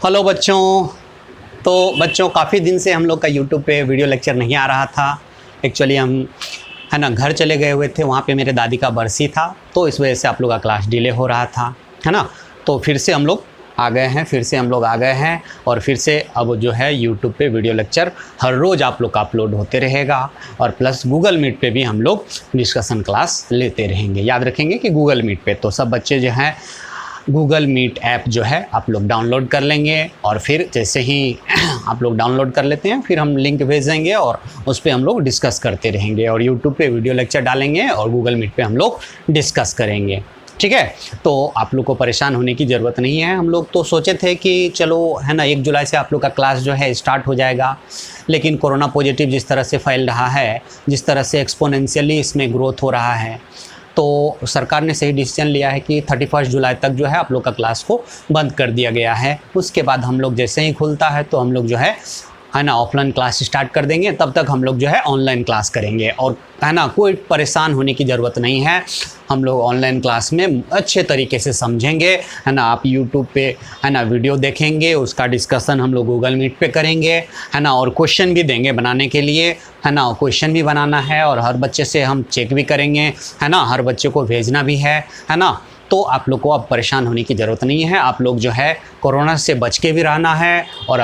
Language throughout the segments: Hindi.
हेलो बच्चों। तो बच्चों काफ़ी दिन से हम लोग का यूट्यूब पे वीडियो लेक्चर नहीं आ रहा था। एक्चुअली हम है ना घर चले गए हुए थे, वहाँ पे मेरे दादी का बरसी था, तो इस वजह से आप लोग का क्लास डिले हो रहा था, है ना। तो फिर से हम लोग आ गए हैं, और फिर से अब जो है यूट्यूब पे वीडियो लेक्चर हर रोज़ आप लोग का अपलोड होते रहेगा, और प्लस गूगल मीट पे भी हम लोग डिस्कशन क्लास लेते रहेंगे। याद रखेंगे कि गूगल मीट पे तो सब बच्चे जो हैं गूगल मीट ऐप जो है आप लोग डाउनलोड कर लेंगे, और फिर जैसे ही आप लोग डाउनलोड कर लेते हैं फिर हम लिंक भेज देंगे और उस पर हम लोग डिस्कस करते रहेंगे, और यूट्यूब पे वीडियो लेक्चर डालेंगे और गूगल मीट पे हम लोग डिस्कस करेंगे। ठीक है, तो आप लोग को परेशान होने की ज़रूरत नहीं है। हम लोग तो सोचे थे कि चलो है ना 1 जुलाई से आप लोग का क्लास जो है स्टार्ट हो जाएगा, लेकिन कोरोना पॉजिटिव जिस तरह से फैल रहा है, जिस तरह से एक्सपोनेंशियली इसमें ग्रोथ हो रहा है, तो सरकार ने सही डिसीजन लिया है कि 31 जुलाई तक जो है आप लोग का क्लास को बंद कर दिया गया है। उसके बाद हम लोग जैसे ही खुलता है तो हम लोग जो है ना ऑफलाइन क्लास स्टार्ट कर देंगे, तब तक हम लोग जो है ऑनलाइन क्लास करेंगे, और है ना कोई परेशान होने की ज़रूरत नहीं है। हम लोग ऑनलाइन क्लास में अच्छे तरीके से समझेंगे, है ना। आप यूट्यूब पे है ना वीडियो देखेंगे, उसका डिस्कशन हम लोग गूगल मीट पे करेंगे, है ना, और क्वेश्चन भी देंगे बनाने के लिए, है ना। क्वेश्चन भी बनाना है और हर बच्चे से हम चेक भी करेंगे, है ना, हर बच्चे को भेजना भी है ना। तो आप लोग को अब परेशान होने की ज़रूरत नहीं है। आप लोग जो है कोरोना से बच के भी रहना है, और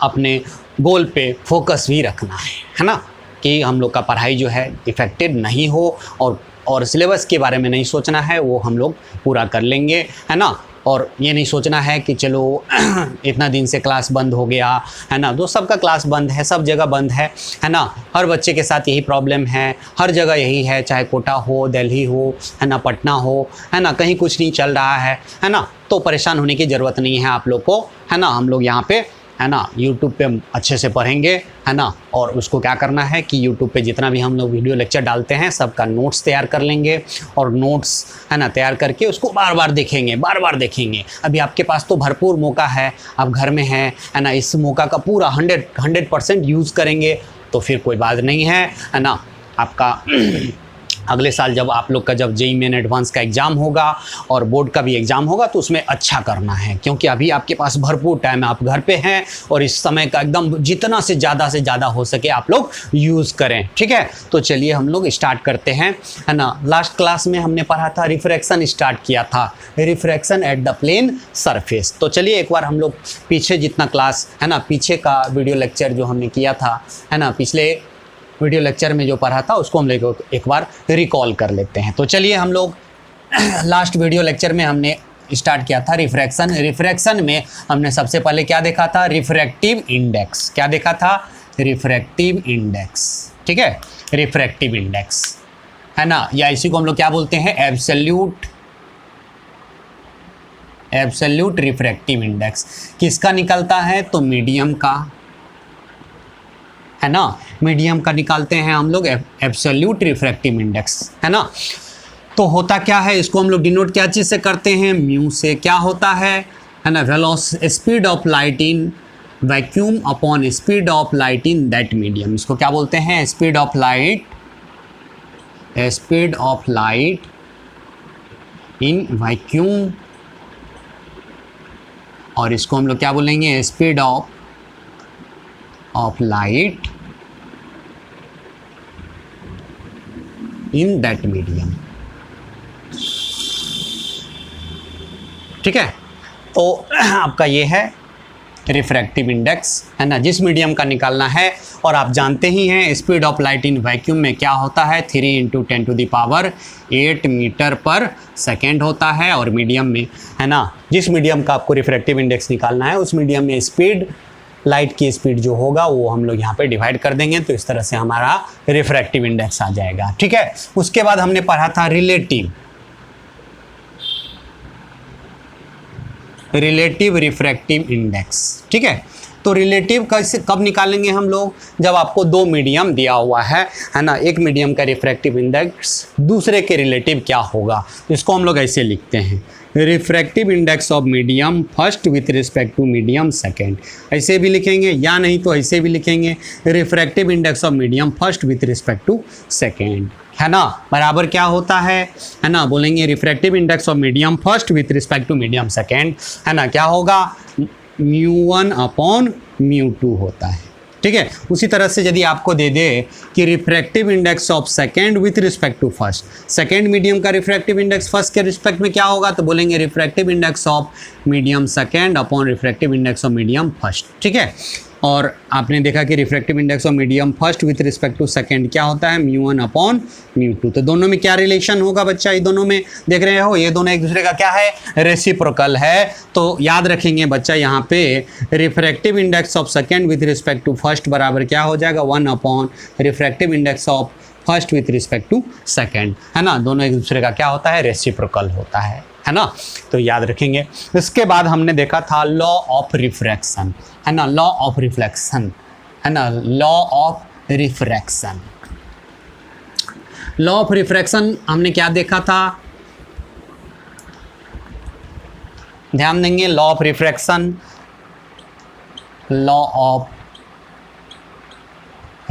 अपने गोल पे फोकस भी रखना है ना, कि हम लोग का पढ़ाई जो है इफ़ेक्टेड नहीं हो, और सिलेबस के बारे में नहीं सोचना है, वो हम लोग पूरा कर लेंगे, है ना। और ये नहीं सोचना है कि चलो इतना दिन से क्लास बंद हो गया, है ना, तो सबका क्लास बंद है, सब जगह बंद है ना। हर बच्चे के साथ यही प्रॉब्लम है, हर जगह यही है, चाहे कोटा हो, दिल्ली हो, है ना, पटना हो, है ना, कहीं कुछ नहीं चल रहा है ना। तो परेशान होने की ज़रूरत नहीं है आप लोग को, है ना। हम लोग यहाँ पे है ना यूट्यूब पे अच्छे से पढ़ेंगे, है ना, और उसको क्या करना है कि यूट्यूब पे जितना भी हम लोग वीडियो लेक्चर डालते हैं सबका नोट्स तैयार कर लेंगे, और नोट्स है ना तैयार करके उसको बार बार देखेंगे। अभी आपके पास तो भरपूर मौका है, आप घर में हैं, है ना, इस मौका का पूरा 100% यूज़ करेंगे तो फिर कोई बात नहीं है ना। आपका अगले साल जब आप लोग का जब जेईई मेन एडवांस का एग्ज़ाम होगा और बोर्ड का भी एग्ज़ाम होगा तो उसमें अच्छा करना है, क्योंकि अभी आपके पास भरपूर टाइम है, आप घर पे हैं, और इस समय का एकदम जितना से ज़्यादा हो सके आप लोग यूज़ करें। ठीक है, तो चलिए हम लोग स्टार्ट करते हैं, है ना। लास्ट क्लास में हमने पढ़ा था रिफ्रैक्शन स्टार्ट किया था, refraction at the plane surface. तो चलिए एक बार हम लोग पीछे जितना क्लास है ना, पीछे का वीडियो लेक्चर जो हमने किया था, है ना, पिछले वीडियो लेक्चर में जो पढ़ा था उसको हम लोग एक बार रिकॉल कर लेते हैं। तो चलिए हम लोग लास्ट वीडियो लेक्चर में हमने स्टार्ट किया था रिफ्रैक्शन में हमने सबसे पहले क्या देखा था, रिफ्रैक्टिव इंडेक्स। क्या देखा था, रिफ्रैक्टिव इंडेक्स। ठीक है, रिफ्रैक्टिव इंडेक्स, है ना, या इसी को हम लोग क्या बोलते हैं, एब्सोल्यूट रिफ्रैक्टिव इंडेक्स। किसका निकलता है, तो मीडियम का, है ना, मीडियम का निकालते हैं हम लोग एब्सोल्यूट रिफ्रैक्टिव इंडेक्स, है ना। तो होता क्या है, इसको हम लोग डिनोट क्या चीज़ से करते हैं, म्यू से। क्या होता है ना, speed of light in vacuum upon speed of light in that medium. इसको क्या बोलते हैं, speed of light in vacuum, और इसको हम लोग क्या बोलेंगे, speed of light in that medium. ठीक है, तो आपका ये है रिफ्रैक्टिव इंडेक्स, है ना, जिस मीडियम का निकालना है। और आप जानते ही हैं speed of light in vacuum में क्या होता है, 3 × 10⁸ मीटर पर सेकेंड होता है, और मीडियम में, है ना, जिस मीडियम का आपको रिफ्रैक्टिव इंडेक्स निकालना है उस मीडियम में स्पीड, लाइट की स्पीड जो होगा वो हम लोग यहाँ पे डिवाइड कर देंगे, तो इस तरह से हमारा रिफ्रैक्टिव इंडेक्स आ जाएगा। ठीक है, उसके बाद हमने पढ़ा था रिलेटिव रिफ्रैक्टिव इंडेक्स। ठीक है, तो रिलेटिव कैसे कब निकालेंगे हम लोग, जब आपको 2 मीडियम दिया हुआ है ना, एक मीडियम का रिफ्रैक्टिव इंडेक्स दूसरे के रिलेटिव क्या होगा, इसको हम लोग ऐसे लिखते हैं, refractive index of medium first with respect to medium second. ऐसे भी लिखेंगे या नहीं तो ऐसे भी लिखेंगे, refractive index of medium first with respect to second. है ना, बराबर क्या होता है ना, बोलेंगे refractive index of medium first with respect to medium second, है ना, क्या होगा μ1 अपॉन μ2 होता है। ठीक है, उसी तरह से यदि आपको दे दे कि refractive index of second with respect to first, second medium का रिफ्रैक्टिव इंडेक्स फर्स्ट के रिस्पेक्ट में क्या होगा, तो बोलेंगे refractive index of medium second upon refractive index of medium first. ठीक है, और आपने देखा कि refractive index of medium first with respect to second क्या होता है μ1 अपॉन μ2। तो दोनों में क्या रिलेशन होगा बच्चा, ये दोनों में देख रहे हो, ये दोनों एक दूसरे का क्या है, रेसिप्रोकल है। तो याद रखेंगे बच्चा यहाँ पे refractive index of second with respect to first बराबर क्या हो जाएगा 1 upon refractive index of first with respect to second, है ना, दोनों एक दूसरे का क्या होता है, रेसिप्रोकल होता है ना, तो याद रखेंगे। इसके बाद हमने देखा था लॉ ऑफ रिफ्रैक्शन, है ना, लॉ ऑफ रिफ्लेक्शन, है ना, law of refraction. Law of refraction हमने क्या देखा था, ध्यान देंगे, law of refraction, law of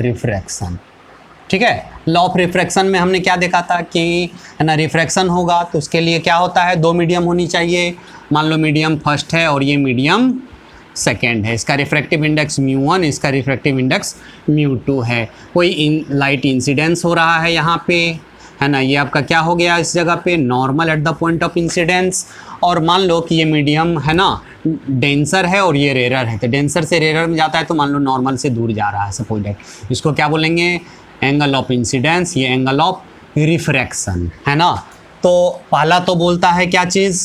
refraction. ठीक है, लॉ ऑफ रिफ्रैक्शन में हमने क्या देखा था कि है ना, रिफ्रैक्शन होगा तो उसके लिए क्या होता है, दो मीडियम होनी चाहिए। मान लो मीडियम फर्स्ट है और ये मीडियम सेकेंड है, इसका रिफ्रैक्टिव इंडेक्स μ1, इसका रिफ्रैक्टिव इंडेक्स μ2 है। कोई लाइट इंसिडेंस हो रहा है यहाँ पे, है ना, ये आपका क्या हो गया इस जगह पे, normal at the point of incidence. और मान लो कि ये मीडियम है ना डेंसर है और ये रेरर है, तो डेंसर से रेरर में जाता है तो मान लो नॉर्मल से दूर जा रहा है सपोज दैट, इसको क्या बोलेंगे, एंगल ऑफ इंसिडेंस, ये एंगल ऑफ रिफ्रैक्शन, है ना। तो पहला तो बोलता है क्या चीज़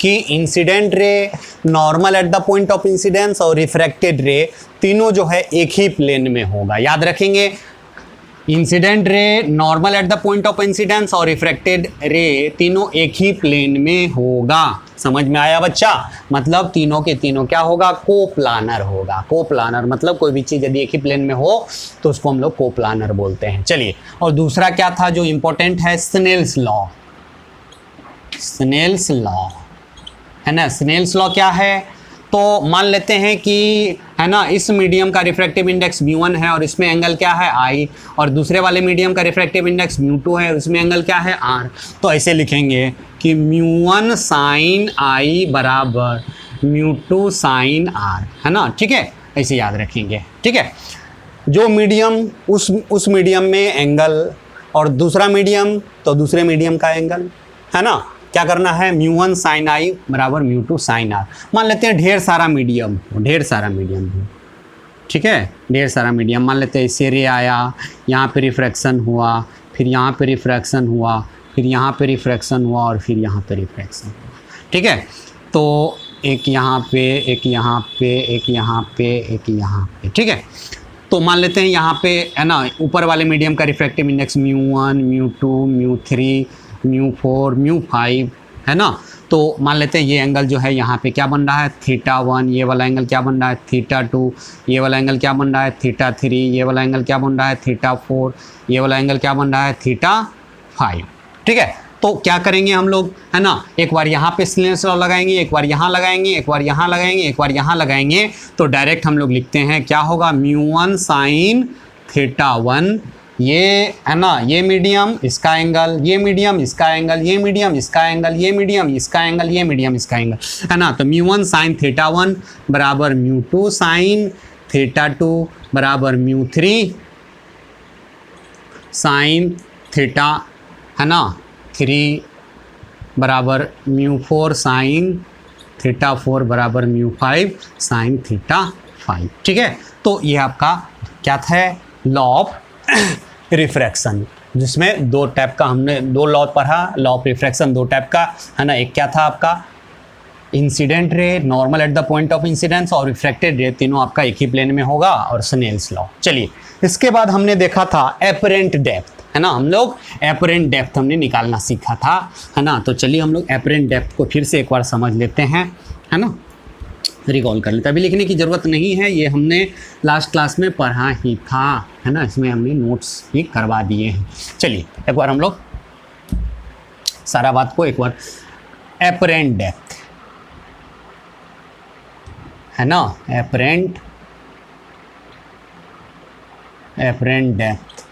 कि incident ray, normal at the point of incidence और रिफ्रैक्टेड रे तीनों जो है एक ही प्लेन में होगा। याद रखेंगे, incident ray, normal at the point of incidence और रिफ्रैक्टेड रे तीनों एक ही प्लेन में होगा। समझ में आया बच्चा, मतलब तीनों के तीनों क्या होगा, कोप्लानर होगा। कोप्लानर मतलब कोई भी चीज़ यदि एक ही प्लेन में हो तो उसको हम लोग कोप्लानर बोलते हैं। चलिए, और दूसरा क्या था जो इम्पोर्टेंट है, स्नेल्स लॉ। स्नेल्स लॉ, है ना, स्नेल्स लॉ क्या है, तो मान लेते हैं कि है ना, इस मीडियम का रिफ्रैक्टिव इंडेक्स μ1 है और इसमें एंगल क्या है I, और दूसरे वाले मीडियम का रिफ्रैक्टिव इंडेक्स μ2 है और इसमें एंगल क्या है R। तो ऐसे लिखेंगे कि μ1 साइन I बराबर μ2 साइन R, है ना। ठीक है, ऐसे याद रखेंगे। ठीक है, जो मीडियम उस मीडियम में एंगल और दूसरा मीडियम तो दूसरे मीडियम का एंगल, है ना, क्या करना है, μ1 साइन I बराबर μ2 साइन R। मान लेते हैं ढेर सारा मीडियम, ढेर सारा मीडियम, ठीक है, ढेर सारा मीडियम मान लेते हैं, इससे रे आया, यहाँ पे रिफ्रैक्शन हुआ, फिर यहाँ पे रिफ्रैक्शन हुआ, फिर यहाँ पे रिफ्रैक्शन हुआ और फिर यहाँ पे रिफ्रैक्शन हुआ। ठीक है, तो एक यहाँ पे, एक यहाँ पे, एक यहाँ पे, एक यहाँ पे। ठीक है, तो मान लेते हैं यहाँ पे है ना, ऊपर वाले मीडियम का रिफ्रैक्टिव इंडेक्स μ1, μ2, μ3, μ4, μ5, है ना। तो मान लेते हैं ये एंगल जो है यहाँ पे क्या बन रहा है, θ1, ये वाला एंगल क्या बन रहा है, θ2, ये वाला एंगल क्या बन रहा है, θ3, ये वाला एंगल क्या बन रहा है, θ4, ये वाला एंगल क्या बन रहा है, θ5। ठीक है, तो क्या करेंगे हम लोग, है ना, एक बार यहाँ पे स्नेल्स लॉ लगाएंगे, एक बार यहाँ लगाएंगे, एक बार यहाँ लगाएंगे, एक बार यहाँ लगाएंगे, तो डायरेक्ट हम लोग लिखते हैं क्या होगा, μ1 साइन θ1, ये है ना, ये मीडियम इसका एंगल, ये मीडियम इसका एंगल, ये मीडियम इसका एंगल, ये मीडियम इसका एंगल, ये मीडियम इसका एंगल, है ना। तो μ1 साइन θ1 बराबर μ2 साइन θ2 बराबर μ3 साइन थीटा, है ना, 3 बराबर μ4 साइन θ4 बराबर μ5 साइन θ5। ठीक है, तो ये आपका क्या था, लॉ ऑफ रिफ्रैक्शन, जिसमें दो टाइप का हमने दो लॉ पढ़ा, लॉ ऑफ रिफ्रैक्शन दो टाइप का, है ना। एक क्या था आपका, incident ray, normal at the point of incidence और रिफ्रैक्टेड रे तीनों आपका एक ही प्लेन में होगा, और स्नेल्स लॉ। चलिए, इसके बाद हमने देखा था एपरेंट डेप्थ, है ना, हम लोग एपरेंट डेप्थ हमने निकालना सीखा था, है ना। तो चलिए हम लोग एपरेंट डेप्थ को फिर से एक बार समझ लेते हैं, है ना, रिकॉल कर लेते हैं। अभी लिखने की ज़रूरत नहीं है, ये हमने लास्ट क्लास में पढ़ा ही था, है ना, इसमें हमने नोट्स भी करवा दिए हैं। चलिए एक बार हम लोग सारा बात को एक बार, एपरेंट डेप्थ, है ना, एपरेंट डेप्थ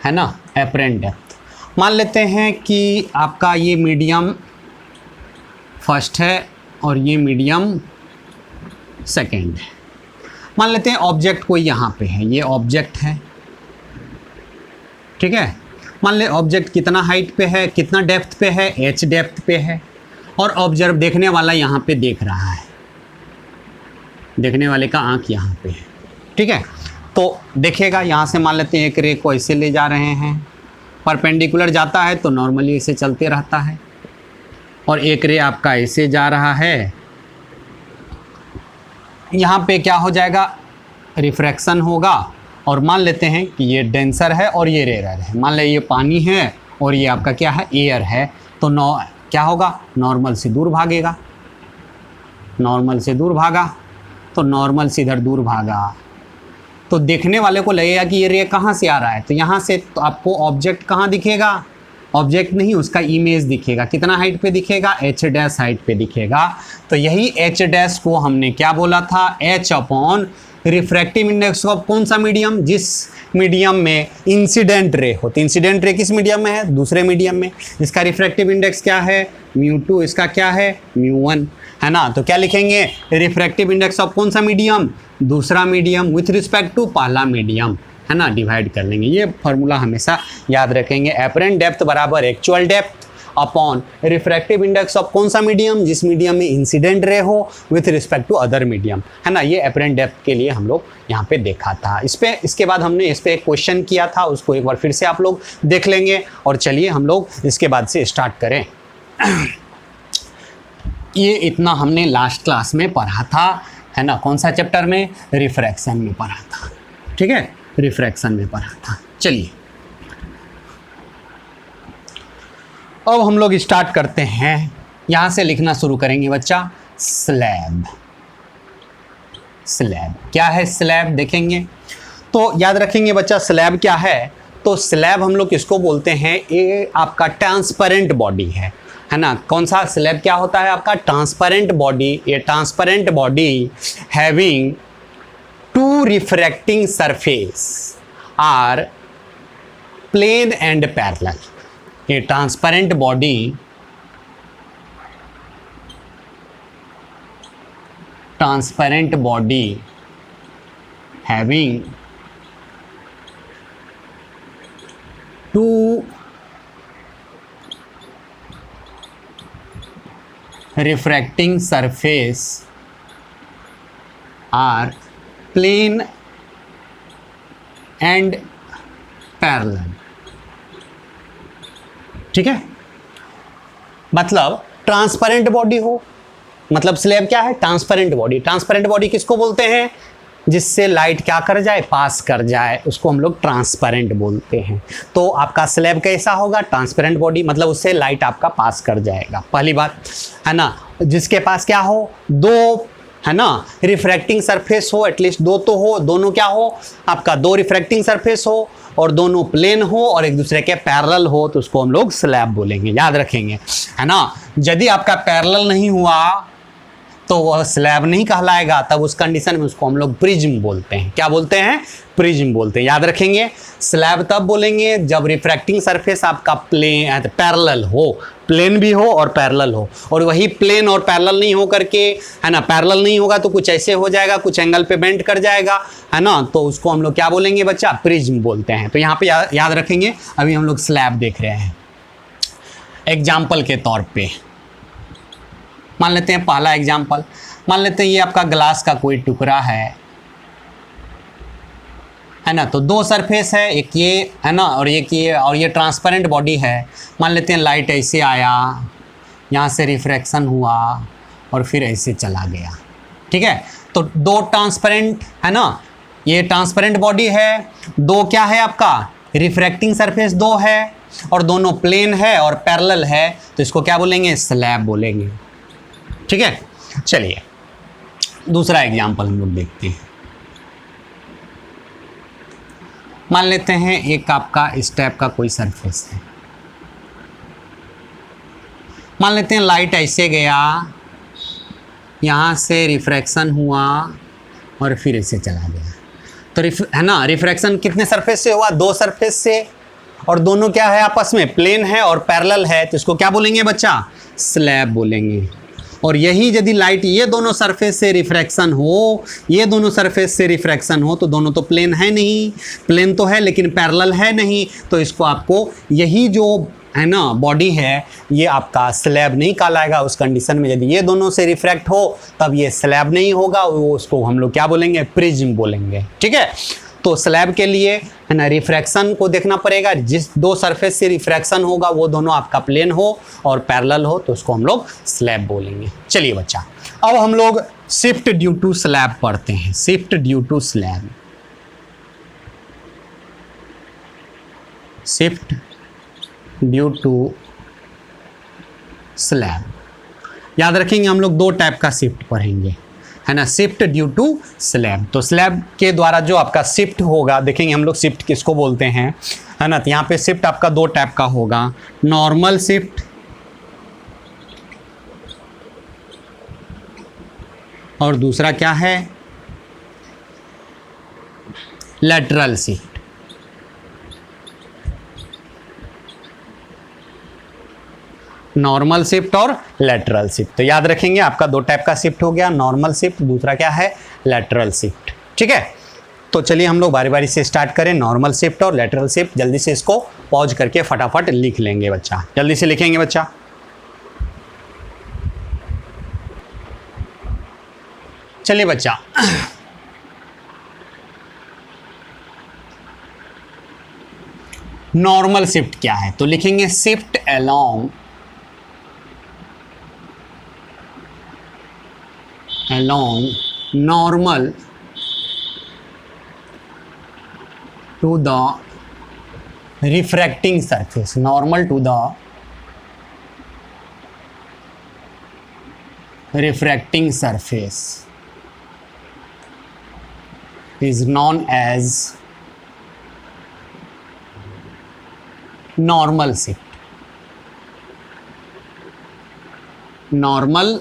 है ना, एपरेंट डेप्थ। मान लेते हैं कि आपका ये मीडियम फर्स्ट है और ये मीडियम सेकेंड है। मान लेते हैं ऑब्जेक्ट कोई यहाँ पे है, ये ऑब्जेक्ट है, ठीक है। मान ले ऑब्जेक्ट कितना हाइट पे है, कितना डेप्थ पे है, h डेप्थ पे है, और ऑब्जर्व देखने वाला यहाँ पे देख रहा है, देखने वाले का आँख यहाँ पे है, ठीक है। तो देखेगा यहाँ से, मान लेते हैं एक रे को ऐसे ले जा रहे हैं, परपेंडिकुलर जाता है तो नॉर्मली ऐसे चलते रहता है, और एक रे आपका ऐसे जा रहा है, यहाँ पे क्या हो जाएगा, रिफ्रैक्शन होगा। और मान लेते हैं कि ये डेंसर है और ये रेयर है, मान ले ये पानी है और ये आपका क्या है, एयर है, तो क्या होगा, नॉर्मल से दूर भागेगा, नॉर्मल से दूर भागा, तो नॉर्मल से इधर दूर भागा, तो देखने वाले को लगेगा कि ये रे कहाँ से आ रहा है, तो यहाँ से तो आपको ऑब्जेक्ट कहाँ दिखेगा, ऑब्जेक्ट नहीं उसका इमेज दिखेगा, कितना हाइट पे दिखेगा, h डैश हाइट पे दिखेगा। तो यही h डैश को हमने क्या बोला था, h upon refractive index of कौन सा मीडियम, जिस मीडियम में इंसिडेंट रे हो। तो इंसिडेंट रे किस मीडियम में है, दूसरे मीडियम में, इसका रिफ्रैक्टिव इंडेक्स क्या है, μ2, इसका क्या है, μ1, है ना। तो क्या लिखेंगे, रिफ्रैक्टिव इंडेक्स ऑफ कौन सा मीडियम, दूसरा मीडियम विथ रिस्पेक्ट टू पहला मीडियम, है ना, डिवाइड कर लेंगे। ये फार्मूला हमेशा याद रखेंगे, एपरेंट डेप्थ बराबर actual depth upon refractive index of कौन सा मीडियम, जिस मीडियम में इंसिडेंट रे हो with respect to other medium, है ना। ये एपरेंट डेप्थ के लिए हम लोग यहाँ पे देखा था। इसके बाद हमने इस पे एक क्वेश्चन किया था, उसको एक बार फिर से आप लोग देख लेंगे। और चलिए हम लोग इसके बाद से स्टार्ट करें। ये इतना हमने लास्ट क्लास में पढ़ा था, है ना, कौन सा चैप्टर में, रिफ्रैक्शन में पढ़ा था, ठीक है, रिफ्रैक्शन में पढ़ा था। चलिए अब हम लोग स्टार्ट करते हैं, यहाँ से लिखना शुरू करेंगे बच्चा, स्लैब। स्लैब क्या है, स्लैब देखेंगे तो याद रखेंगे बच्चा, स्लैब क्या है। तो स्लैब हम लोग किसको बोलते हैं, ये आपका ट्रांसपेरेंट बॉडी है ना। कौन सा स्लैब क्या होता है आपका, ट्रांसपेरेंट बॉडी। ये transparent body having two refracting surface are plane and parallel. ये transparent body having two refracting surface are plane and parallel, ठीक है। मतलब ट्रांसपेरेंट बॉडी हो, मतलब स्लैब क्या है, ट्रांसपेरेंट बॉडी। ट्रांसपेरेंट बॉडी किसको बोलते हैं, जिससे लाइट क्या कर जाए, पास कर जाए, उसको हम लोग ट्रांसपेरेंट बोलते हैं। तो आपका स्लैब कैसा होगा, ट्रांसपेरेंट बॉडी, मतलब उससे लाइट आपका पास कर जाएगा, पहली बात, है ना। जिसके पास क्या हो, दो, है ना, रिफ्रैक्टिंग सरफेस हो, एटलीस्ट दो तो हो, दोनों क्या हो आपका, दो रिफ्रैक्टिंग सरफेस हो और दोनों प्लेन हो और एक दूसरे के पैरेलल हो, तो उसको हम लोग स्लैब बोलेंगे, याद रखेंगे, है ना। यदि आपका पैरेलल नहीं हुआ तो वह स्लैब नहीं कहलाएगा, तब उस कंडीशन में उसको हम लोग प्रिज्म बोलते हैं। क्या बोलते हैं, प्रिज्म बोलते हैं, याद रखेंगे। स्लैब तब बोलेंगे जब रिफ्रैक्टिंग सरफेस आपका प्लेन पैरेलल हो, प्लेन भी हो और पैरेलल हो, और वही प्लेन और पैरेलल नहीं हो करके, है ना, पैरेलल नहीं होगा तो कुछ ऐसे हो जाएगा, कुछ एंगल पे बेंड कर जाएगा, है ना, तो उसको हम लोग क्या बोलेंगे बच्चा, प्रिज्म बोलते हैं। तो यहाँ पे याद रखेंगे। अभी हम लोग स्लैब देख रहे हैं एग्जाम्पल के तौर पे। मान लेते हैं पहला एग्जाम्पल, मान लेते हैं ये आपका ग्लास का कोई टुकड़ा है ना। तो दो सरफेस है, एक ये है ना और एक ये, और ये ट्रांसपेरेंट बॉडी है। मान लेते हैं लाइट ऐसे आया, यहाँ से रिफ्रैक्शन हुआ और फिर ऐसे चला गया, ठीक है। तो दो ट्रांसपेरेंट है ना, ये ट्रांसपेरेंट बॉडी है, दो क्या है आपका, रिफ्रैक्टिंग सरफेस दो है, और दोनों प्लेन है और पैरेलल है, तो इसको क्या बोलेंगे, स्लैब बोलेंगे, ठीक है। चलिए दूसरा एग्जाम्पल हम लोग देखते हैं। मान लेते हैं एक आपका इस टाइप का कोई सरफेस है, मान लेते हैं लाइट ऐसे गया, यहाँ से रिफ्रैक्शन हुआ और फिर ऐसे चला गया। तो है ना, रिफ्रैक्शन कितने सरफेस से हुआ, दो सरफेस से, और दोनों क्या है आपस में, प्लेन है और पैरेलल है, तो इसको क्या बोलेंगे बच्चा, स्लैब बोलेंगे। और यही यदि लाइट ये दोनों सरफेस से रिफ्रैक्शन हो, ये दोनों सरफेस से रिफ्रैक्शन हो, तो दोनों तो प्लेन है नहीं, प्लेन तो है लेकिन पैरेलल है नहीं, तो इसको आपको यही जो है ना बॉडी है ये आपका स्लैब नहीं कहलाएगा। उस कंडीशन में यदि ये दोनों से रिफ्रैक्ट हो तब ये स्लैब नहीं होगा, वो उसको हम लोग क्या बोलेंगे, प्रिज्म बोलेंगे। ठीक है, तो स्लैब के लिए है ना रिफ्रैक्शन को देखना पड़ेगा, जिस दो सरफेस से रिफ्रैक्शन होगा वो दोनों आपका प्लेन हो और पैरेलल हो, तो उसको हम लोग स्लैब बोलेंगे। चलिए बच्चा, अब हम लोग शिफ्ट ड्यू टू स्लैब पढ़ते हैं। Shift due to slab, shift due to slab, याद रखेंगे हम लोग दो टाइप का शिफ्ट पढ़ेंगे, है ना, शिफ्ट ड्यू टू स्लैब। तो स्लैब के द्वारा जो आपका शिफ्ट होगा, देखेंगे हम लोग शिफ्ट किसको बोलते हैं, है ना, तो यहाँ पे शिफ्ट आपका दो टाइप का होगा, नॉर्मल शिफ्ट और दूसरा क्या है, लैटरल शिफ्ट। नॉर्मल शिफ्ट और लैटरल शिफ्ट, तो याद रखेंगे आपका दो टाइप का शिफ्ट हो गया, नॉर्मल शिफ्ट, दूसरा क्या है, लैटरल शिफ्ट। ठीक है, तो चलिए हम लोग बारी बारी से स्टार्ट करें, नॉर्मल शिफ्ट और लैटरल शिफ्ट। जल्दी से इसको पॉज करके फटाफट लिख लेंगे बच्चा, जल्दी से लिखेंगे बच्चा। चलिए बच्चा, नॉर्मल शिफ्ट क्या है, तो लिखेंगे shift along normal to the refracting surface, normal to the refracting surface is known as normal shift. Normal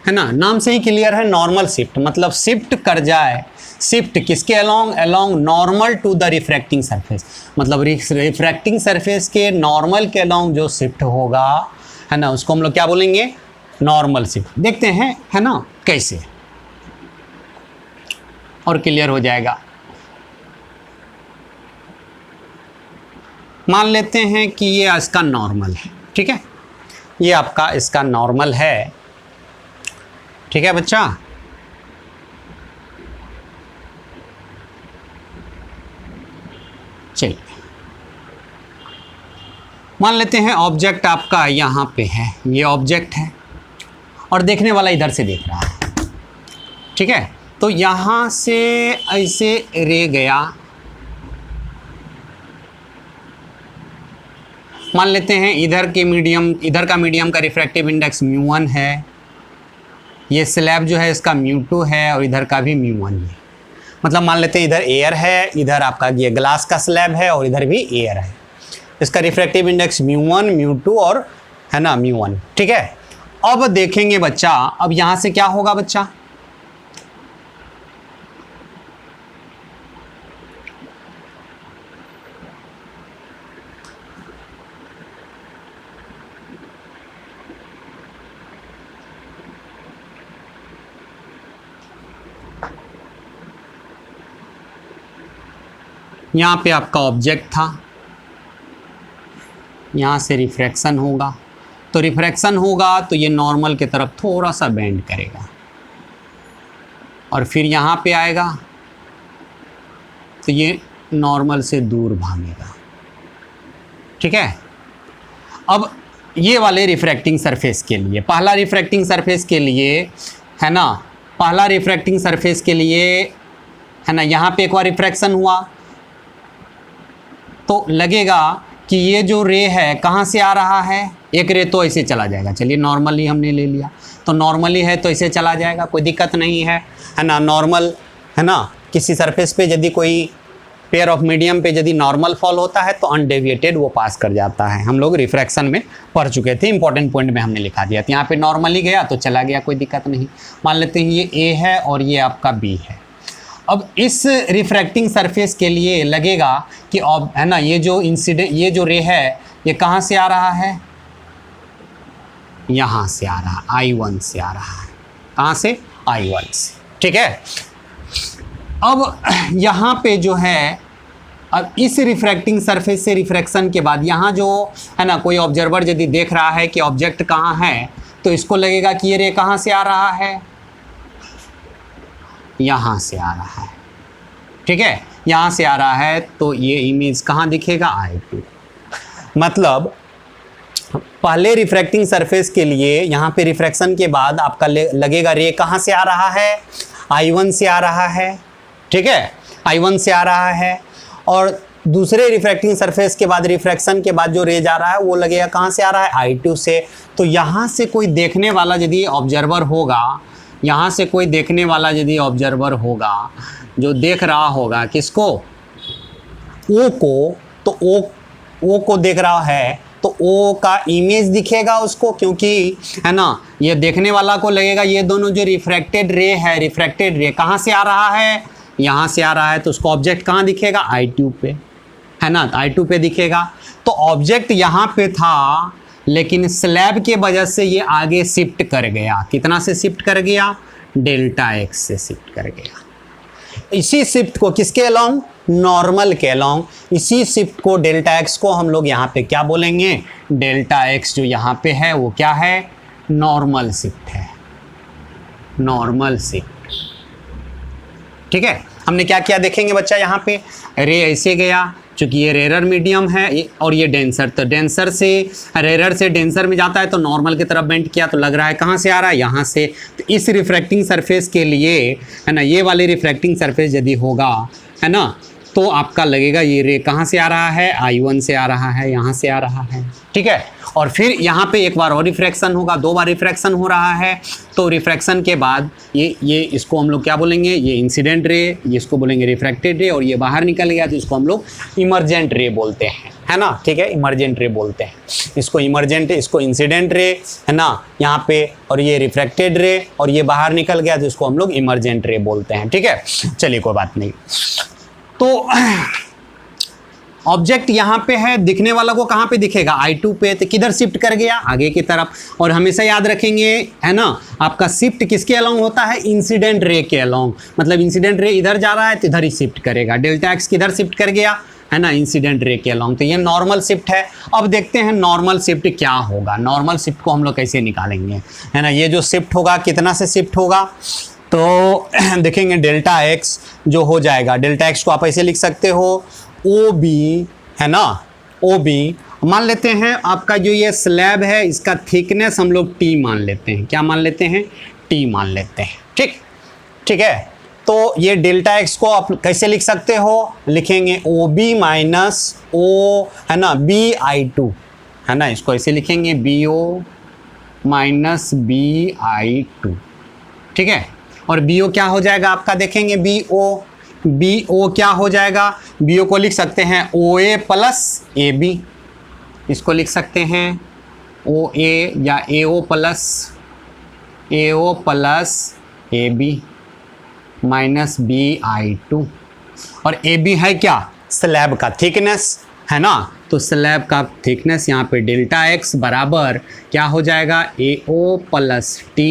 है ना, नाम से ही क्लियर है, नॉर्मल शिफ्ट मतलब शिफ्ट कर जाए, शिफ्ट किसके along, along normal to the refracting surface, मतलब रिफ्रैक्टिंग सरफेस के नॉर्मल के अलोंग जो शिफ्ट होगा, है ना, उसको हम लोग क्या बोलेंगे, नॉर्मल शिफ्ट। देखते हैं है ना कैसे, और क्लियर हो जाएगा। मान लेते हैं कि ये इसका नॉर्मल है, ठीक है, ये आपका इसका नॉर्मल है, ठीक है बच्चा। चलिए मान लेते हैं ऑब्जेक्ट आपका यहाँ पे है, ये ऑब्जेक्ट है और देखने वाला इधर से देख रहा है, ठीक है, तो यहाँ से ऐसे रे गया, मान लेते हैं इधर के मीडियम, इधर का मीडियम का रिफ्रैक्टिव इंडेक्स μ1 है, ये स्लैब जो है इसका μ2 है और इधर का भी μ1 है, मतलब मान लेते हैं इधर एयर है, इधर आपका ये ग्लास का स्लैब है और इधर भी एयर है, इसका रिफ्रैक्टिव इंडेक्स μ1 μ2 और है ना μ1, ठीक है। अब देखेंगे बच्चा, अब यहाँ से क्या होगा बच्चा, यहाँ पे आपका ऑब्जेक्ट था, यहाँ से रिफ्रैक्शन होगा, तो रिफ्रैक्शन होगा तो ये नॉर्मल की तरफ थोड़ा सा बेंड करेगा और फिर यहाँ पे आएगा तो ये नॉर्मल से दूर भागेगा, ठीक है। अब ये वाले रिफ्रैक्टिंग सरफेस के लिए, पहला रिफ्रैक्टिंग सरफेस के लिए है ना, पहला रिफ्रैक्टिंग सरफेस के लिए है ना, यहाँ पे एक बार रिफ्रैक्शन हुआ तो लगेगा कि ये जो रे है कहाँ से आ रहा है, एक रे तो ऐसे चला जाएगा, चलिए नॉर्मली हमने ले लिया, तो नॉर्मली है तो ऐसे चला जाएगा, कोई दिक्कत नहीं है ना। नॉर्मल है ना, किसी सरफेस पे यदि कोई पेयर ऑफ मीडियम पे यदि नॉर्मल फॉल होता है तो अनडेविएटेड वो पास कर जाता है, हम लोग रिफ्रैक्शन में पढ़ चुके थे, इंपॉर्टेंट पॉइंट में हमने लिखा दिया, तो यहाँ पे नॉर्मली गया तो चला गया, कोई दिक्कत नहीं। मान लेते हैं ये ए है और ये आपका बी है, अब इस रिफ्रैक्टिंग सरफेस के लिए लगेगा कि है ना, ये जो रे है ये कहाँ से आ रहा है, यहाँ से आ रहा है, I1 से आ रहा है। कहाँ से, I1 से, ठीक है। अब यहाँ पे जो है, अब इस रिफ्रैक्टिंग सरफेस से रिफ्रैक्शन के बाद यहाँ जो है ना, कोई ऑब्जर्वर यदि देख रहा है कि ऑब्जेक्ट कहाँ है, तो इसको लगेगा कि ये रे कहाँ से आ रहा है, यहाँ से आ रहा है, ठीक है, यहाँ से आ रहा है। तो ये इमेज कहाँ दिखेगा, I2। मतलब पहले रिफ्रैक्टिंग सरफेस के लिए यहाँ पे रिफ्रैक्शन के बाद आपका लगेगा रे कहाँ से आ रहा है, I1 से आ रहा है, ठीक है, I1 से आ रहा है। और दूसरे रिफ्रैक्टिंग सरफेस के बाद रिफ्रैक्शन के बाद जो रे जा रहा है वो लगेगा कहाँ से आ रहा है, I2 से। तो यहाँ से कोई देखने वाला यदि ऑब्जर्वर होगा, यहाँ से कोई देखने वाला यदि ऑब्जर्वर होगा जो देख रहा होगा किसको, ओ को, तो ओ को देख रहा है तो ओ का इमेज दिखेगा उसको, क्योंकि है ना, ये देखने वाला को लगेगा ये दोनों जो रिफ्रैक्टेड रे है, रिफ्रैक्टेड रे कहाँ से आ रहा है, यहाँ से आ रहा है। तो उसको ऑब्जेक्ट कहाँ दिखेगा, I2 पे, है ना, I2 पे दिखेगा। तो ऑब्जेक्ट यहाँ पे था, लेकिन स्लैब के वजह से ये आगे शिफ्ट कर गया। कितना से शिफ्ट कर गया, डेल्टा x से शिफ्ट कर गया। इसी शिफ्ट को किसके अलोंग, नॉर्मल के अलोंग, इसी शिफ्ट को डेल्टा x को हम लोग यहाँ पे क्या बोलेंगे, डेल्टा x जो यहाँ पे है वो क्या है, नॉर्मल शिफ्ट है, नॉर्मल शिफ्ट, ठीक है। हमने क्या किया देखेंगे बच्चा, यहाँ पे रे ऐसे गया, चूँकि ये रेरर मीडियम है और ये डेंसर, तो डेंसर से रेरर से डेंसर में जाता है तो नॉर्मल की तरफ बेंड किया, तो लग रहा है कहाँ से आ रहा है, यहाँ से। तो इस रिफ्रैक्टिंग सरफेस के लिए है ना, ये वाले रिफ्रैक्टिंग सरफेस यदि होगा, है ना, तो आपका लगेगा ये रे कहाँ से आ रहा है, I1 से आ रहा है, यहाँ से आ रहा है, ठीक है। और फिर यहाँ पे एक बार और रिफ्रैक्शन होगा, 2 बार रिफ्रैक्शन हो रहा है। तो रिफ्रैक्शन के बाद ये इसको हम लोग क्या बोलेंगे, ये इंसिडेंट रे, ये इसको बोलेंगे रिफ्रैक्टेड रे, और ये बाहर निकल गया तो इसको हम लोग इमर्जेंट रे बोलते हैं, है ना, ठीक है, इमर्जेंट रे बोलते हैं इसको, इमर्जेंट, इसको इंसिडेंट रे, है ना, यहाँ पे, और ये रिफ्रैक्टेड रे, और ये बाहर निकल गया तो इसको हम लोग इमर्जेंट रे बोलते हैं, ठीक है। चलिए कोई बात नहीं। तो ऑब्जेक्ट यहाँ पे है, दिखने वाला को कहाँ पे दिखेगा, I2 पे, तो किधर शिफ्ट कर गया, आगे की तरफ। और हमेशा याद रखेंगे, है ना, आपका शिफ्ट किसके अलोंग होता है, इंसिडेंट रे के अलोंग। मतलब इंसिडेंट रे इधर जा रहा है तो इधर ही शिफ्ट करेगा। डेल्टा x किधर शिफ्ट कर गया, है ना, इंसिडेंट रे के अलोंग। तो ये नॉर्मल शिफ्ट है। अब देखते हैं नॉर्मल शिफ्ट क्या होगा, नॉर्मल शिफ्ट को हम लोग कैसे निकालेंगे, है ना। ये जो शिफ्ट होगा कितना से शिफ्ट होगा, तो देखेंगे डेल्टा x जो हो जाएगा, डेल्टा x को आप ऐसे लिख सकते हो, OB, है ना, OB मान लेते हैं। आपका जो ये स्लैब है इसका थिकनेस हम लोग T मान लेते हैं। क्या मान लेते हैं, T मान लेते हैं, ठीक, ठीक है। तो ये डेल्टा x को आप कैसे लिख सकते हो, लिखेंगे OB माइनस O, है ना, BI2, है ना, इसको ऐसे लिखेंगे BO माइनस BI2, ठीक है। और BO क्या हो जाएगा आपका, देखेंगे BO क्या हो जाएगा, BO को लिख सकते हैं OA प्लस AB, इसको लिख सकते हैं OA या AO plus AB minus BI2। और AB है क्या, स्लैब का थिकनेस, है ना। तो स्लैब का थिकनेस यहाँ पे डेल्टा x बराबर क्या हो जाएगा, AO plus T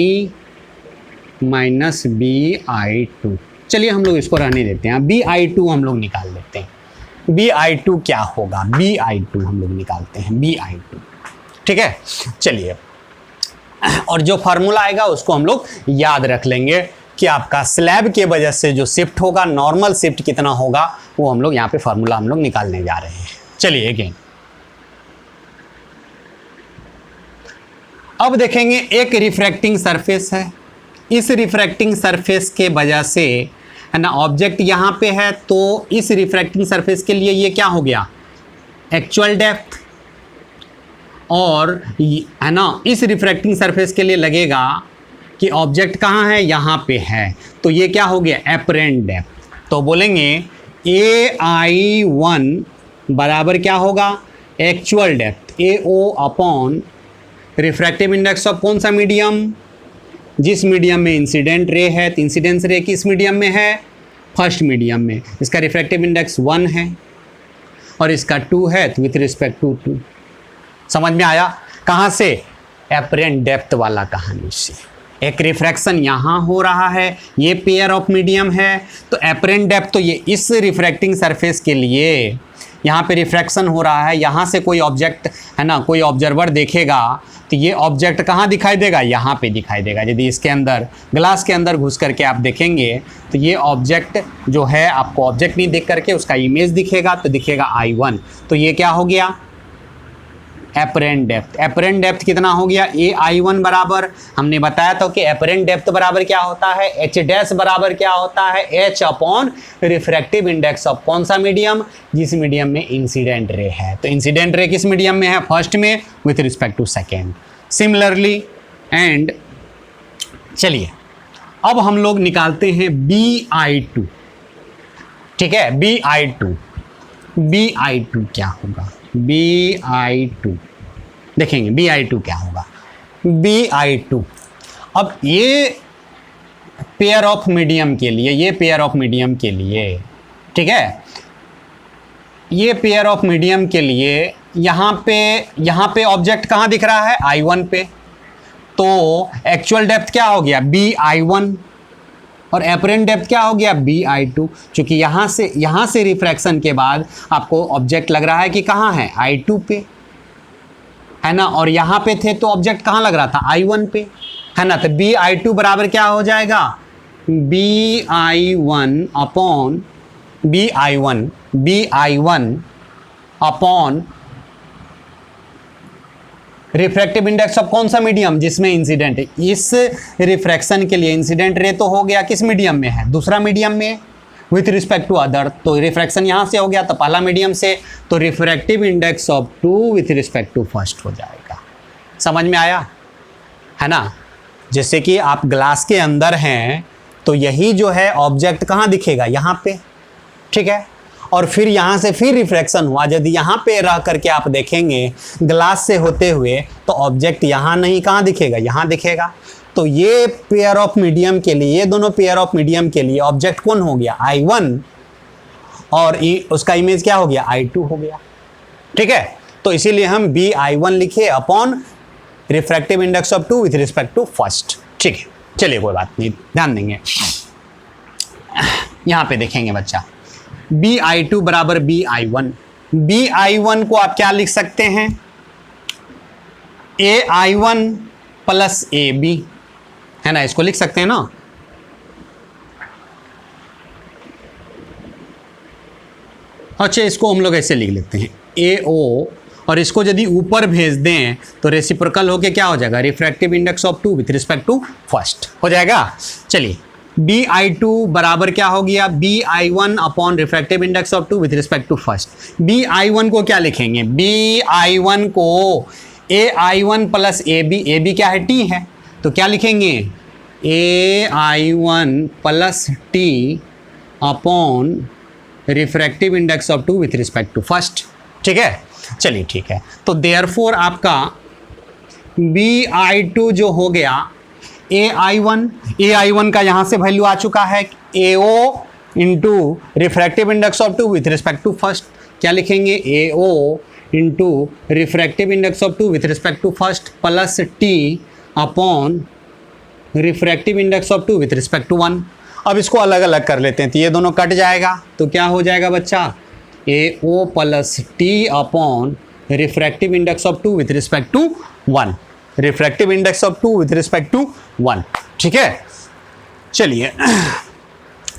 minus BI2। चलिए हम लोग इसको रहने देते हैं, BI2 हम लोग निकाल लेते हैं। BI2 क्या होगा, BI2 हम लोग निकालते हैं, BI2, ठीक है। चलिए, और जो फार्मूला आएगा उसको हम लोग याद रख लेंगे कि आपका स्लैब के वजह से जो शिफ्ट होगा, नॉर्मल शिफ्ट कितना होगा, वो हम लोग यहाँ पे फार्मूला हम लोग निकालने जा रहे हैं। चलिए अगेन, अब देखेंगे एक रिफ्रैक्टिंग सरफेस है। इस रिफ्रैक्टिंग सरफेस के वजह से, है ना, ऑब्जेक्ट यहाँ पे है, तो इस रिफ्रैक्टिंग सरफेस के लिए ये क्या हो गया, एक्चुअल डेप्थ। और है ना, इस रिफ्रैक्टिंग सरफेस के लिए लगेगा कि ऑब्जेक्ट कहाँ है, यहाँ पे है, तो ये क्या हो गया, एपरेंट डेप्थ। तो बोलेंगे AI1 बराबर क्या होगा, actual depth AO upon refractive index of कौन सा मीडियम, जिस मीडियम में इंसिडेंट रे है। तो इंसिडेंस रे किस मीडियम में है, फर्स्ट मीडियम में। इसका रिफ्रैक्टिव इंडेक्स 1 है और इसका 2 है, तो विथ रिस्पेक्ट टू 2। समझ में आया? कहाँ से? एपरेंट डेप्थ वाला कहानी से। एक रिफ्रैक्शन यहाँ हो रहा है, ये पेयर ऑफ मीडियम है, तो एपरेंट डेप्थ तो ये इस रिफ्रैक्टिंग सरफेस के लिए यहाँ पे रिफ्रैक्शन हो रहा है, यहाँ से कोई ऑब्जेक्ट है ना, कोई ऑब्जर्वर देखेगा तो ये ऑब्जेक्ट कहाँ दिखाई देगा? यहाँ पे दिखाई देगा। यदि इसके अंदर ग्लास के अंदर घुस करके आप देखेंगे तो ये ऑब्जेक्ट जो है, आपको ऑब्जेक्ट नहीं देख करके उसका इमेज दिखेगा, तो दिखेगा I1। तो ये क्या हो गया? Apparent depth. एपरेंट डेप्थ कितना हो गया? AI1 बराबर, हमने बताया था कि एपरेंट डेप्थ बराबर क्या होता है? H डैश बराबर क्या होता है? H upon refractive index of कौन सा मीडियम? जिस मीडियम में इंसिडेंट रे है। तो इंसिडेंट रे किस मीडियम में है? फर्स्ट में, with respect to second. Similarly and चलिए अब हम लोग निकालते हैं BI2। ठीक है, BI2 क्या होगा? BI2 देखेंगे BI2 क्या होगा। BI2, अब ये पेयर ऑफ मीडियम के लिए, ये पेयर ऑफ मीडियम के लिए, ठीक है, ये पेयर ऑफ मीडियम के लिए यहाँ पे ऑब्जेक्ट कहाँ दिख रहा है? I1 पे। तो एक्चुअल डेप्थ क्या हो गया? BI1 और एपरेंट डेप्थ क्या हो गया? BI2। क्योंकि यहाँ से रिफ्रैक्शन के बाद आपको ऑब्जेक्ट लग रहा है कि कहाँ है? I2 पे, है ना, और यहाँ पे थे तो ऑब्जेक्ट कहाँ लग रहा था? I1 पे, है ना। तो BI2 बराबर क्या हो जाएगा? BI1 upon refractive index of कौन सा मीडियम? जिसमें इंसिडेंट है। इस रिफ्रैक्शन के लिए इंसिडेंट रे तो हो गया किस मीडियम में है? दूसरा मीडियम में, विथ रिस्पेक्ट टू अदर। तो रिफ्रैक्शन यहाँ से हो गया तो पहला मीडियम से, तो refractive index of 2 with respect to first हो जाएगा। समझ में आया? है ना। जैसे कि आप ग्लास के अंदर हैं तो यही जो है ऑब्जेक्ट कहाँ दिखेगा? यहाँ पे, ठीक है। और फिर यहाँ से फिर रिफ्रैक्शन हुआ, यदि यहाँ पे रह करके आप देखेंगे ग्लास से होते हुए तो ऑब्जेक्ट यहाँ नहीं, कहाँ दिखेगा? यहाँ दिखेगा। तो ये पेयर ऑफ मीडियम के लिए, ये दोनों पेयर ऑफ मीडियम के लिए ऑब्जेक्ट कौन हो गया? I1 और उसका इमेज क्या हो गया? I2 हो गया। ठीक है, तो इसीलिए हम BI1 लिखे upon refractive index of 2 with respect to first. ठीक है, चलिए कोई बात नहीं, ध्यान देंगे। यहाँ पे देखेंगे बच्चा, BI2 बराबर BI1। BI1 को आप क्या लिख सकते हैं? AI1 प्लस AB, है ना, इसको लिख सकते हैं ना। अच्छा, इसको हम लोग ऐसे लिख लेते हैं AO, और इसको यदि ऊपर भेज दें तो रेसिप्रोकल होके क्या हो जाएगा? Refractive index of 2 with respect to first हो जाएगा। चलिए, BI2 बराबर क्या हो गया? BI1 upon refractive index of 2 with respect to first. BI1 को क्या लिखेंगे? BI1 को AI1 प्लस AB क्या है? T है, तो क्या लिखेंगे? AI1 plus T upon refractive index of 2 with respect to first. ठीक है, चलिए ठीक है। तो देयरफॉर आपका BI2 जो हो गया AI1 का यहाँ से वैल्यू आ चुका है AO into refractive index of 2 with respect to first. क्या लिखेंगे? AO into refractive index of 2 with respect to first plus T upon refractive index of 2 with respect to 1। अब इसको अलग अलग कर लेते हैं तो ये दोनों कट जाएगा, तो क्या हो जाएगा बच्चा? AO plus T upon refractive index of 2 with respect to 1। Refractive index of 2 with respect to 1। ठीक है, चलिए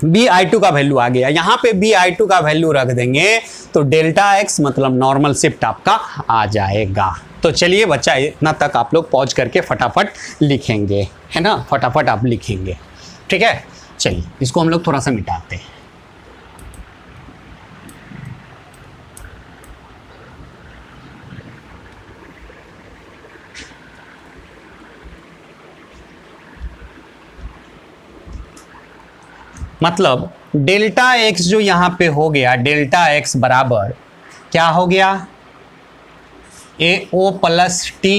BI2 का वैल्यू आ गया। यहाँ पे BI2 का वैल्यू रख देंगे तो डेल्टा x मतलब नॉर्मल शिफ्ट आपका आ जाएगा। तो चलिए बच्चा, इतना तक आप लोग पॉज करके फटाफट लिखेंगे, है ना, फटाफट आप लिखेंगे। ठीक है, चलिए इसको हम लोग थोड़ा सा मिटाते हैं। मतलब डेल्टा x जो यहाँ पे हो गया, डेल्टा x बराबर क्या हो गया? AO plus T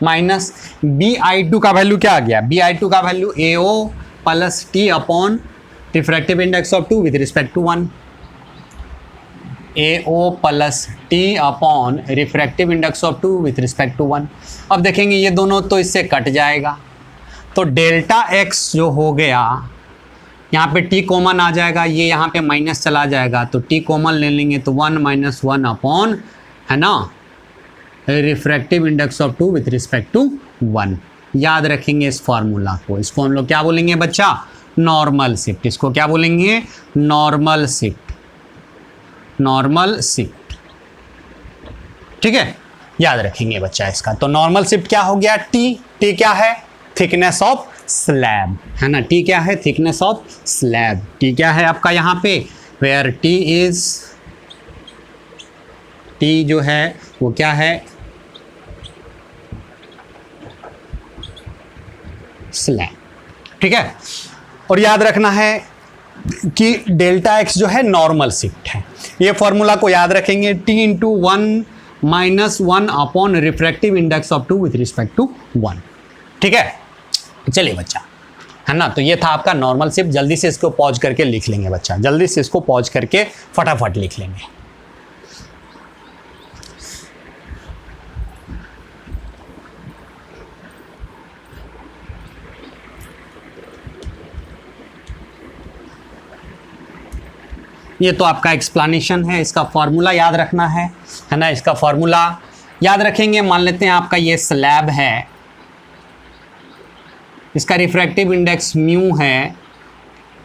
minus BI2 का वैल्यू क्या आ गया? BI2 का value AO plus T upon refractive index of 2 with respect to 1, AO plus T upon refractive index of 2 with respect to 1। अब देखेंगे ये दोनों तो इससे कट जाएगा, तो डेल्टा एक्स जो हो गया, यहाँ पे टी कॉमन आ जाएगा, ये यहाँ पे माइनस चला जाएगा, तो टी कॉमन ले लेंगे तो 1 माइनस 1 अपॉन, है ना, refractive index of 2 with respect to 1। याद रखेंगे इस फॉर्मूला को, इसको हम लोग क्या बोलेंगे बच्चा, नॉर्मल शिफ्ट। इसको क्या बोलेंगे, नॉर्मल शिफ्ट, नॉर्मल शिफ्ट। ठीक है, याद रखेंगे बच्चा इसका। तो नॉर्मल शिफ्ट क्या हो गया, टी, टी क्या है, थिकनेस ऑफ स्लैब, है ना, टी क्या है, थिकनेस ऑफ स्लैब। टी क्या है आपका यहाँ पे, वेयर टी इज, टी जो है वो क्या है, स्लैब। ठीक है, और याद रखना है कि डेल्टा एक्स जो है नॉर्मल शिफ्ट है। ये फॉर्मूला को याद रखेंगे, T into 1 minus 1 upon refractive index of 2 with respect to 1। ठीक है, चलिए बच्चा, है ना, तो ये था आपका नॉर्मल शिफ्ट। जल्दी से इसको पॉज करके लिख लेंगे बच्चा, जल्दी से इसको पॉज करके फटाफट लिख लेंगे। ये तो आपका एक्सप्लेनेशन है, इसका फॉर्मूला याद रखना है ना, इसका फॉर्मूला याद रखेंगे। मान लेते हैं आपका ये स्लैब है, इसका रिफ्रैक्टिव इंडेक्स म्यू है,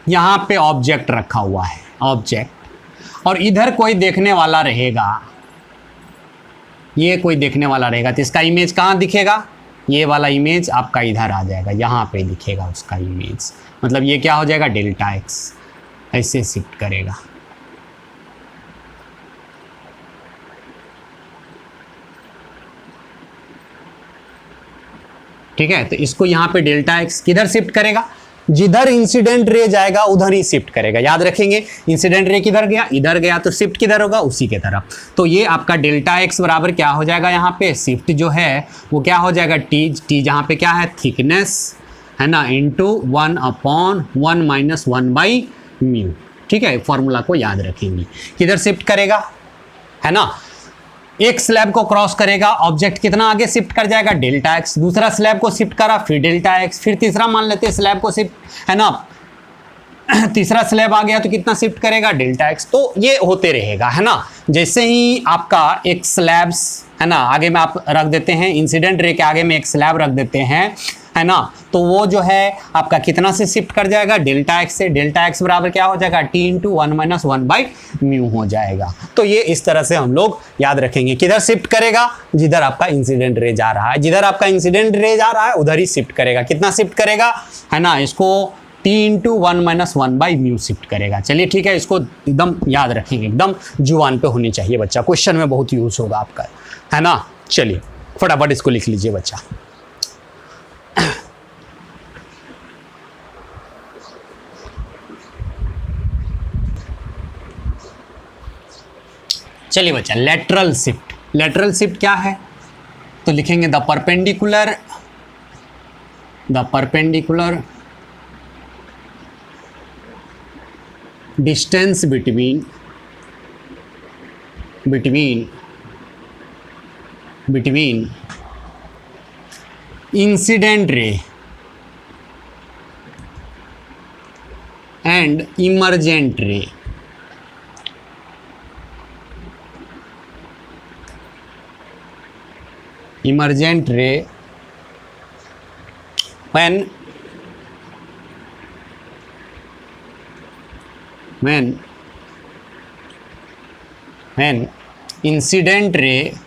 यहाँ पे ऑब्जेक्ट रखा हुआ है, ऑब्जेक्ट, और इधर कोई देखने वाला रहेगा, ये कोई देखने वाला रहेगा, तो इसका इमेज कहाँ दिखेगा, ये वाला इमेज आपका इधर आ जाएगा, यहाँ पे दिखेगा उसका इमेज। मतलब ये क्या हो जाएगा, डेल्टा एक्स ऐसे शिफ्ट करेगा। ठीक है, तो इसको यहाँ पे डेल्टा एक्स किधर शिफ्ट करेगा, जिधर इंसिडेंट रे जाएगा उधर ही शिफ्ट करेगा। याद रखेंगे, इंसिडेंट रे किधर गया, इधर गया, तो शिफ्ट किधर होगा, उसी के तरफ। तो ये आपका डेल्टा एक्स बराबर क्या हो जाएगा, यहाँ पे शिफ्ट जो है वो क्या हो जाएगा, टी, टी जहाँ पे क्या है, थिकनेस, है ना, into 1 upon 1 minus 1 by mu. ठीक है, फॉर्मूला को याद रखेंगे। किधर शिफ्ट करेगा, है ना, एक स्लैब को क्रॉस करेगा, ऑब्जेक्ट कितना आगे शिफ्ट कर जाएगा, डेल्टा एक्स। दूसरा स्लैब को शिफ्ट करा, फिर डेल्टा एक्स, फिर तीसरा मान लेते हैं स्लैब को शिफ्ट, है ना, तीसरा स्लैब आ गया तो कितना शिफ्ट करेगा, डेल्टा एक्स। तो ये होते रहेगा, है ना। जैसे ही आपका एक स्लैब्स, है ना, आगे में आप रख देते हैं, इंसिडेंट रे के आगे में एक स्लैब रख देते हैं, है ना, तो वो जो है आपका कितना से शिफ्ट कर जाएगा, डेल्टा एक्स से। डेल्टा एक्स बराबर क्या हो जाएगा, T into 1 minus 1 by mu हो जाएगा। तो ये इस तरह से हम लोग याद रखेंगे। किधर शिफ्ट करेगा, जिधर आपका इंसिडेंट रे जा रहा है, जिधर आपका इंसिडेंट रे जा रहा है उधर ही शिफ्ट करेगा। कितना शिफ्ट करेगा, है ना, इसको T into 1 minus 1 by mu shift करेगा। चलिए ठीक है, इसको एकदम याद रखेंगे, एकदम जुबान पे होनी चाहिए बच्चा, क्वेश्चन में बहुत यूज होगा आपका, है ना। चलिए फटाफट इसको लिख लीजिए बच्चा। चलिए बच्चा, लेटरल शिफ्ट। लेटरल शिफ्ट क्या है, तो लिखेंगे the perpendicular distance between incident ray and emergent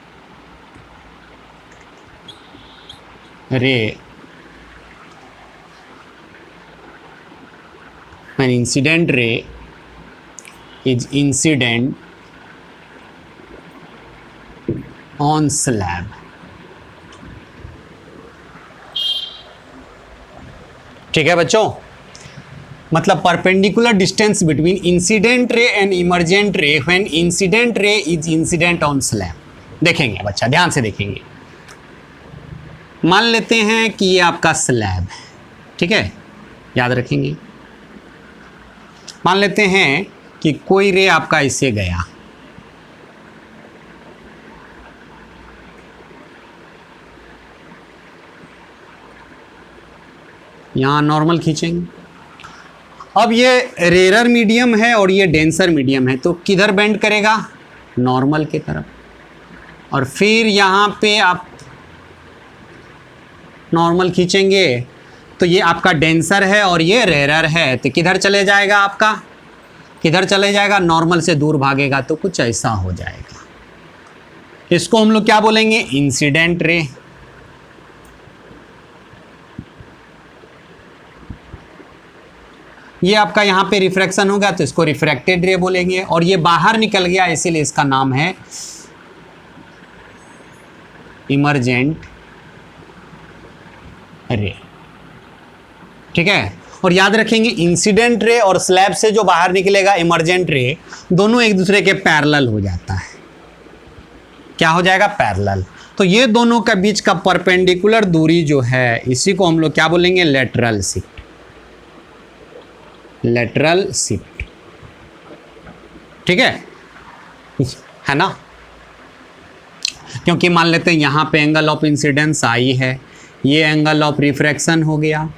रे when incident ray is incident on slab, ठीक है बच्चों। मतलब perpendicular distance between incident ray and emergent रे when incident ray is incident on slab. देखेंगे बच्चा, ध्यान से देखेंगे। मान लेते हैं कि ये आपका स्लैब है, ठीक है, याद रखेंगे मान लेते हैं कि कोई रे आपका इससे गया, यहाँ नॉर्मल खींचेंगे। अब ये रेयर मीडियम है और ये डेंसर मीडियम है, तो किधर बेंड करेगा? नॉर्मल की तरफ। और फिर यहाँ पे आप नॉर्मल खींचेंगे तो ये आपका डेंसर है और ये रेयर है, तो किधर चले जाएगा आपका? किधर चले जाएगा? नॉर्मल से दूर भागेगा, तो कुछ ऐसा हो जाएगा। इसको हम लोग क्या बोलेंगे? Incident ray. ये आपका यहाँ पे रिफ्रैक्शन होगा तो इसको रिफ्रैक्टेड रे बोलेंगे। और ये बाहर निकल गया इसीलिए इसका नाम है इमर्जेंट रे। ठीक है, और याद रखेंगे इंसिडेंट रे और स्लैब से जो बाहर निकलेगा इमर्जेंट रे, दोनों एक दूसरे के पैरेलल हो जाता है। क्या हो जाएगा? पैरेलल। तो ये दोनों के बीच का परपेंडिकुलर दूरी जो है, इसी को हम लोग क्या बोलेंगे? Lateral shift. Lateral shift. ठीक है ना? क्योंकि मान लेते हैं यहाँ पे एंगल ऑफ इंसिडेंस आई है, ये एंगल ऑफ रिफ्रैक्शन हो गया,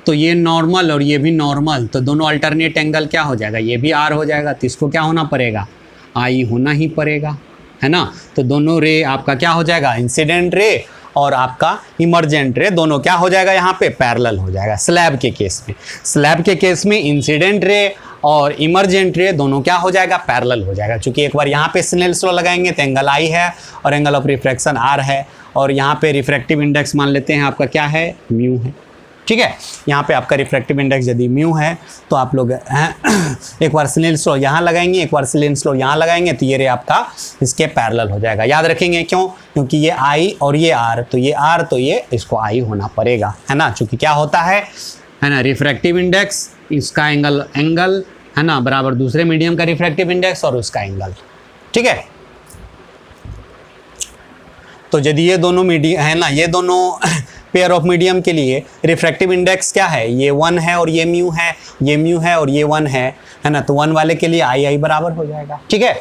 तो ये नॉर्मल और ये भी नॉर्मल, तो दोनों अल्टरनेट एंगल क्या हो जाएगा? ये भी आर हो जाएगा, तो इसको क्या होना पड़ेगा? आई होना ही पड़ेगा, है ना? तो दोनों रे आपका क्या हो जाएगा? इंसिडेंट रे और आपका इमर्जेंट रे दोनों क्या हो जाएगा? यहाँ पे पैरेलल हो जाएगा। स्लैब के केस में, स्लैब के केस में इंसिडेंट रे और इमर्जेंट रे दोनों क्या हो जाएगा? पैरेलल हो जाएगा। क्योंकि एक बार यहाँ पे स्नेल्स लॉ लगाएंगे तो एंगल आई है और एंगल ऑफ रिफ्रैक्शन आर है, और यहाँ पे रिफ्रैक्टिव इंडेक्स मान लेते हैं आपका क्या है? म्यू है। ठीक है, यहाँ पे आपका रिफ्रैक्टिव इंडेक्स यदि म्यू है तो आप लोग एक बार स्नेल्स लॉ यहाँ लगाएंगे, एक बार स्नेल्स लॉ यहाँ लगाएंगे, तो ये रे आपका इसके पैरेलल हो जाएगा। याद रखेंगे क्यों? क्योंकि ये आई और ये आर, तो ये आर तो ये इसको आई होना पड़ेगा, है ना? चूँकि क्या होता है ना, रिफ्रैक्टिव इंडेक्स इसका एंगल है ना, बराबर दूसरे मीडियम का रिफ्रैक्टिव इंडेक्स और उसका एंगल। ठीक है, तो यदि ये दोनों मीडियम है ना, ये दोनों पेयर ऑफ मीडियम के लिए रिफ्रैक्टिव इंडेक्स क्या है? ये 1 है और ये म्यू है, ये म्यू है और ये 1 है ना? तो 1 वाले के लिए आई बराबर हो जाएगा। ठीक है,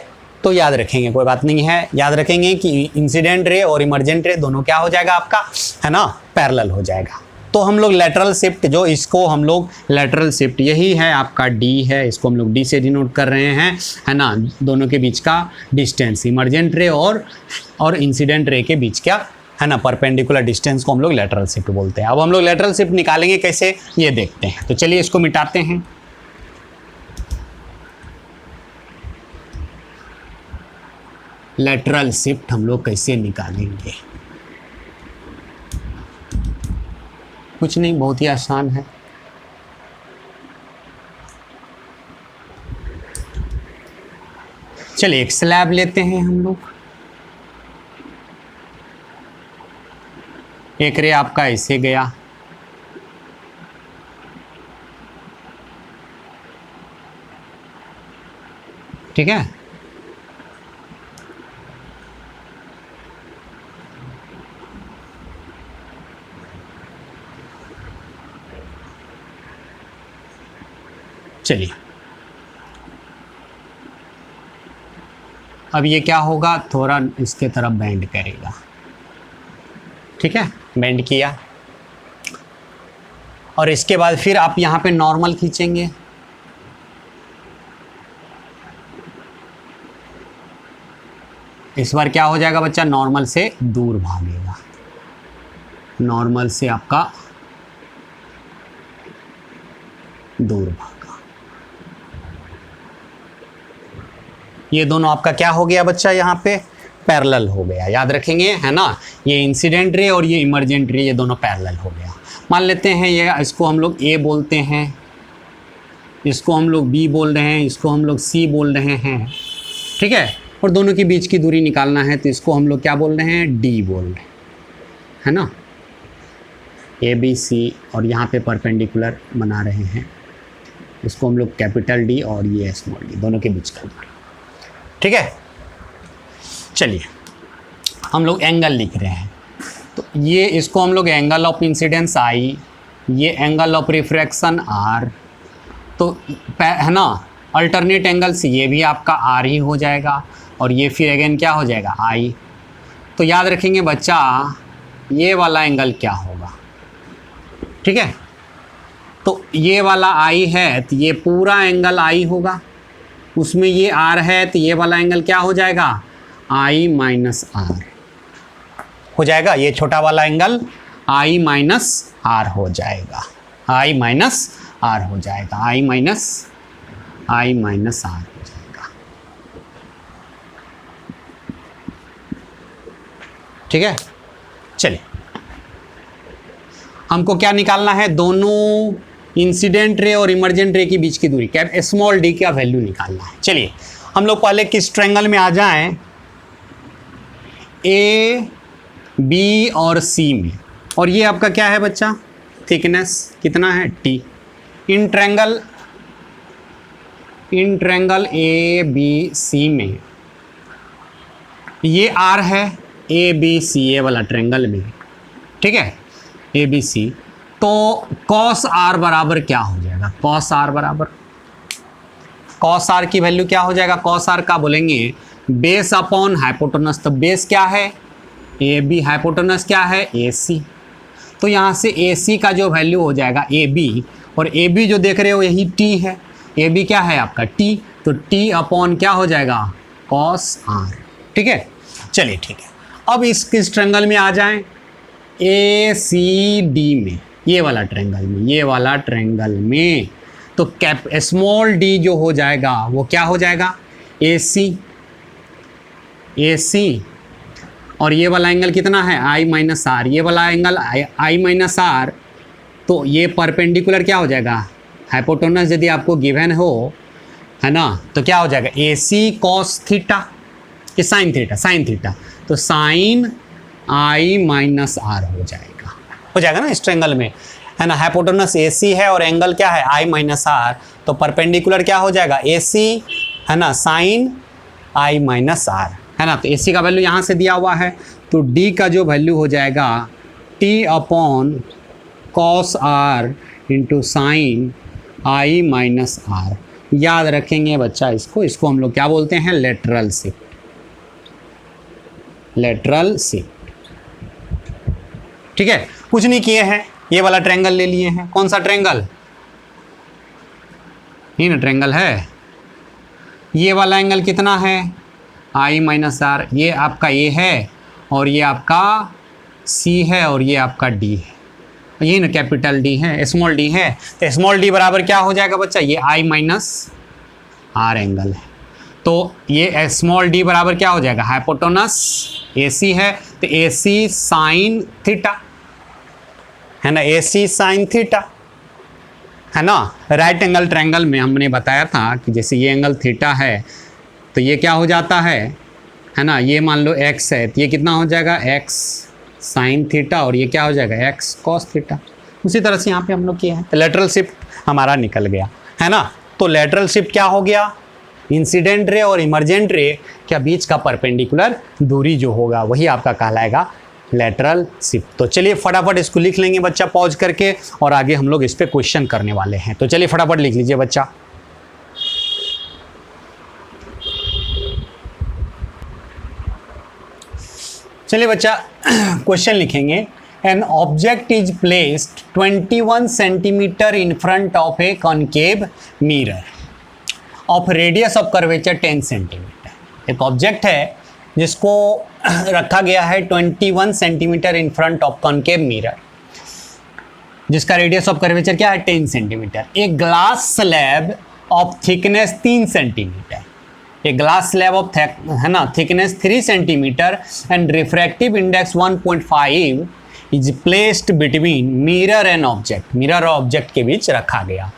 तो याद रखेंगे, कोई बात नहीं है, याद रखेंगे कि इंसिडेंट रे और इमर्जेंट रे दोनों क्या हो जाएगा आपका? है ना, पैरेलल हो जाएगा। तो हम लोग लेटरल शिफ्ट, जो इसको हम लोग लेटरल शिफ्ट, यही है आपका डी है, इसको हम लोग डी से डिनोट कर रहे हैं, है ना? दोनों के बीच का डिस्टेंस, इमर्जेंट रे और इंसिडेंट रे के बीच क्या है ना, परपेंडिकुलर डिस्टेंस को हम लोग लेटरल शिफ्ट बोलते हैं। अब हम लोग लेटरल शिफ्ट निकालेंगे कैसे, ये देखते हैं। तो चलिए इसको मिटाते हैं। लेटरल शिफ्ट हम लोग कैसे निकालेंगे? कुछ नहीं, बहुत ही आसान है। चलिए एक स्लैब लेते हैं हम लोग। एक रे आपका ऐसे गया, ठीक है, चलिए अब ये क्या होगा? थोड़ा इसके तरफ बेंड करेगा। ठीक है, बेंड किया और इसके बाद फिर आप यहाँ पे नॉर्मल खींचेंगे। इस बार क्या हो जाएगा बच्चा? नॉर्मल से दूर भागेगा, नॉर्मल से आपका दूर भागा। ये दोनों आपका क्या हो गया बच्चा? यहाँ पे पैरेलल हो गया। याद रखेंगे, है ना? ये इंसिडेंट रे और ये इमर्जेंट रे, ये दोनों पैरेलल हो गया। मान लेते हैं ये, इसको हम लोग ए बोलते हैं, इसको हम लोग बी बोल रहे हैं, इसको हम लोग सी बोल रहे हैं। ठीक है, और दोनों के बीच की दूरी निकालना है तो इसको हम लोग क्या बोल रहे हैं? डी बोल रहे हैं, है ना? ए बी सी, और यहाँ पे परपेंडिकुलर बना रहे हैं, इसको हम लोग कैपिटल डी और ये स्मॉल डी, दोनों के बीच का दूरी। ठीक है, चलिए हम लोग एंगल लिख रहे हैं। तो ये इसको हम लोग एंगल ऑफ इंसिडेंस आई, ये एंगल ऑफ रिफ्रैक्शन आर, तो है ना, अल्टरनेट एंगल से ये भी आपका आर ही हो जाएगा और ये फिर अगेन क्या हो जाएगा आई। तो याद रखेंगे बच्चा ये वाला एंगल क्या होगा, ठीक है। तो ये वाला आई है तो ये पूरा एंगल आई होगा, उसमें ये आर है तो ये वाला एंगल क्या हो जाएगा आई माइनस आर हो जाएगा। ये छोटा वाला एंगल आई माइनस आर हो जाएगा, आई माइनस आर हो जाएगा, आई माइनस आर हो जाएगा, ठीक है। चलिए हमको क्या निकालना है, दोनों इंसिडेंट रे और इमर्जेंट रे के बीच की दूरी क्या स्मॉल डी का वैल्यू निकालना है। चलिए हम लोग पहले किस ट्रायंगल में आ जाएं, ए बी और सी में, और ये आपका क्या है बच्चा थिकनेस कितना है T. In triangle A B C में ये आर है, ए बी सी ए वाला ट्रायंगल में, ठीक है ए बी सी। तो कॉस आर बराबर क्या हो जाएगा, कॉस आर की वैल्यू क्या हो जाएगा, कॉस आर का बोलेंगे बेस अपॉन हाइपोटेनस। तो बेस क्या है ए बी, हाइपोटेनस क्या है ए सी। तो यहाँ से ए सी का जो वैल्यू हो जाएगा ए बी, और ए बी जो देख रहे हो यही टी है, ए बी क्या है आपका टी, तो टी अपॉन क्या हो जाएगा कॉस आर, ठीक है। चलिए ठीक है, अब इस किस ट्रायंगल में आ जाएं, ए सी डी में, ये वाला ट्रायंगल में। तो कैप स्मॉल डी जो हो जाएगा वो क्या हो जाएगा ए सी, और ये वाला एंगल कितना है आई माइनस आर, ये वाला एंगल आई माइनस आर। तो ये परपेंडिकुलर क्या हो जाएगा, हाइपोटेनस यदि आपको गिवन हो है ना, तो क्या हो जाएगा ए सी कॉस थीटा कि साइन थीटा, तो साइन आई माइनस आर हो जाएगा ना इस ट्रायंगल में, है ना। हाइपोटेनस ए सी है और एंगल क्या है आई माइनस आर, तो परपेंडिकुलर क्या हो जाएगा ए सी, है ना, साइन आई माइनस आर, है ना। तो ए सी का वैल्यू यहाँ से दिया हुआ है, तो डी का जो वैल्यू हो जाएगा T upon cos R into sine I minus R. याद रखेंगे बच्चा इसको हम लोग क्या बोलते हैं लेटरल शिफ्ट, ठीक है। कुछ नहीं किए हैं, ये वाला ट्रायंगल ले लिए हैं। कौन सा ट्रायंगल, ये ना ट्रायंगल है, ये वाला एंगल कितना है आई माइनस आर, ये आपका ए है और ये आपका सी है और ये आपका डी है, ये ना कैपिटल डी है, स्मॉल डी है। तो स्मॉल डी बराबर क्या हो जाएगा बच्चा, ये आई माइनस आर एंगल है। तो ये स्मॉल डी बराबर क्या हो जाएगा, हाइपोटेनस ए सी है, तो ए सी साइन थीटा, है ना, ए सी साइन थीटा, है ना। राइट एंगल ट्रायंगल में हमने बताया था कि जैसे ये एंगल थीटा है तो ये क्या हो जाता है ना, ये मान लो x है तो ये कितना हो जाएगा x साइन थीटा, और ये क्या हो जाएगा x कॉस थीटा। उसी तरह से यहाँ पे हम लोग किए हैं, तो लेटरल शिफ्ट हमारा निकल गया, है ना। तो लेटरल शिफ्ट क्या हो गया, इंसिडेंट रे और इमर्जेंट रे के बीच का परपेंडिकुलर दूरी जो होगा वही आपका कहलाएगा लेटरल शिफ्ट। तो चलिए फटाफट इसको लिख लेंगे बच्चा पॉज करके, और आगे हम लोग इस पे क्वेश्चन करने वाले हैं। तो चलिए फटाफट लिख लीजिए बच्चा। चलिए बच्चा क्वेश्चन लिखेंगे। An object is placed 21 centimetre in front of A concave mirror of radius of curvature 10 centimetre. एक ऑब्जेक्ट है जिसको रखा गया है 21 centimetre in front of concave mirror, जिसका रेडियस ऑफ कर्वेचर क्या है 10 सेंटीमीटर। एक glass slab of thickness 3 centimetre, एक ग्लास स्लैब ऑफ है ना thickness 3 centimetre and refractive index 1.5 is placed between mirror and object. Mirror और ऑब्जेक्ट के बीच रखा गया।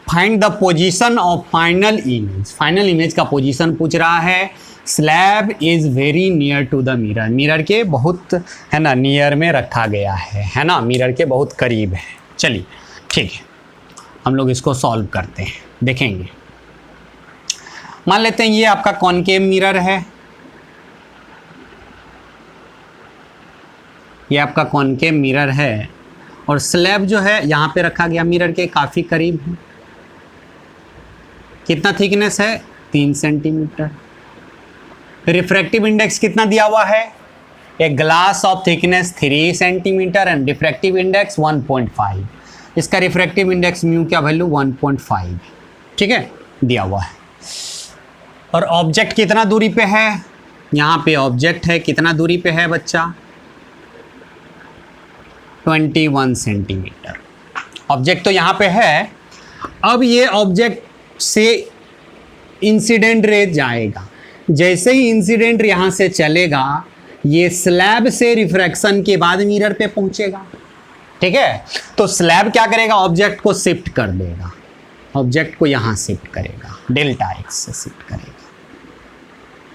Find the position of final image. Final image का पोजीशन पूछ रहा है। Slab is very near to the mirror. Mirror के बहुत है ना नियर में रखा गया है ना, मिरर के बहुत करीब है। चलिए ठीक है, हम लोग इसको सॉल्व करते हैं, देखेंगे। मान लेते हैं ये आपका कॉनकेव मिरर है, ये आपका कॉनकेव मिरर है और स्लैब जो है यहाँ पे रखा गया मिरर के काफ़ी करीब है। कितना थिकनेस है 3 सेंटीमीटर। रिफ्रैक्टिव इंडेक्स कितना दिया हुआ है, a glass of thickness 3 centimetre and refractive index 1.5। इसका रिफ्रैक्टिव इंडेक्स म्यू क्या वैल्यू 1.5, ठीक है, दिया हुआ है। और ऑब्जेक्ट कितना दूरी पे है, यहाँ पे ऑब्जेक्ट है, कितना दूरी पे है बच्चा 21 सेंटीमीटर। ऑब्जेक्ट तो यहाँ पे है। अब ये ऑब्जेक्ट से इंसिडेंट रे जाएगा, जैसे ही इंसिडेंट यहाँ से चलेगा ये स्लैब से रिफ्रैक्शन के बाद मिरर पे पहुंचेगा, ठीक है। तो स्लैब क्या करेगा, ऑब्जेक्ट को शिफ्ट कर देगा, ऑब्जेक्ट को यहाँ शिफ्ट करेगा, डेल्टा एक्स से शिफ्ट करेगा,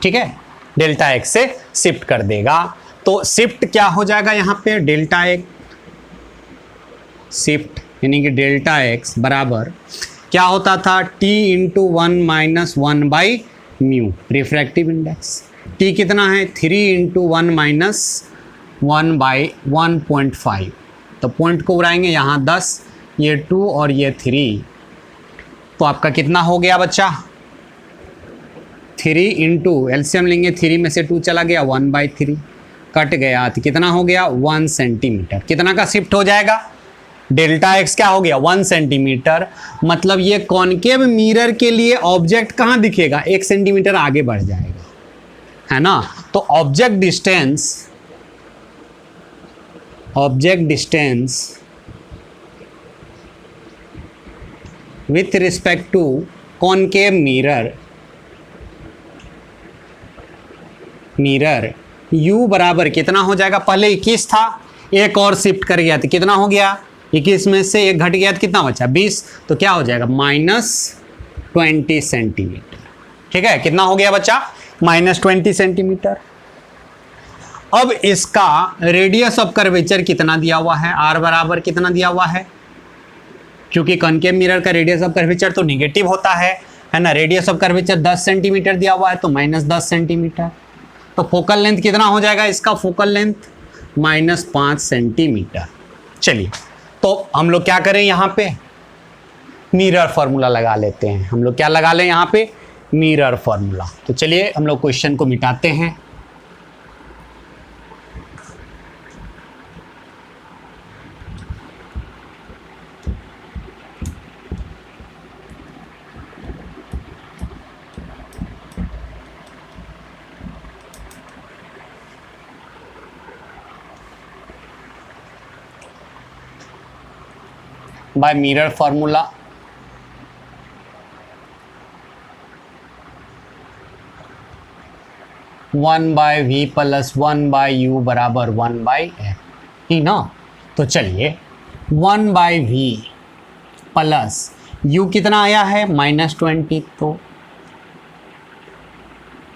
ठीक है, डेल्टा एक्स से शिफ्ट कर देगा। तो शिफ्ट क्या हो जाएगा यहाँ पे, डेल्टा एक्स शिफ्ट यानी कि डेल्टा एक्स बराबर क्या होता था t into 1 - 1 by mu refractive index. t कितना है 3 इंटू 1 - 1 बाई 1.5। तो पॉइंट को उड़ाएंगे यहाँ 10, ये 2 और ये 3, तो आपका कितना हो गया बच्चा 3 इंटू एलसीएम लेंगे, 3 में से 2 चला गया 1/3 कट गया, तो कितना हो गया 1 सेंटीमीटर। कितना का शिफ्ट हो जाएगा, डेल्टा एक्स क्या हो गया 1 सेंटीमीटर। मतलब ये कॉनकेव मिरर के लिए ऑब्जेक्ट कहाँ दिखेगा 1 सेंटीमीटर आगे बढ़ जाएगा, है ना। तो object distance with respect to concave mirror u बराबर कितना हो जाएगा, पहले 21 था, एक और शिफ्ट कर गया तो कितना हो गया 21 में से एक घट गया तो कितना बचा 20, तो क्या हो जाएगा -20 सेंटीमीटर, ठीक है। कितना हो गया बच्चा -20 सेंटीमीटर। अब इसका रेडियस ऑफ कर्वेचर कितना दिया हुआ है, r बराबर कितना दिया हुआ है, क्योंकि कॉनकेव मिरर का रेडियस ऑफ कर्वेचर तो निगेटिव होता है ना। रेडियस ऑफ कर्वेचर 10 सेंटीमीटर दिया हुआ है तो -10 सेंटीमीटर। तो फोकल लेंथ कितना हो जाएगा इसका, फोकल लेंथ -5 सेंटीमीटर। चलिए तो हम लोग क्या करें, यहाँ पे मिरर फार्मूला लगा लेते हैं। हम लोग क्या लगा लें यहाँ पे, मिरर फार्मूला। तो चलिए हम लोग क्वेश्चन को मिटाते हैं। by mirror formula, one by V plus 1 by U बराबर 1 बाय एफ, ही ना। तो चलिए 1 बाय वी प्लस यू कितना आया है -20, तो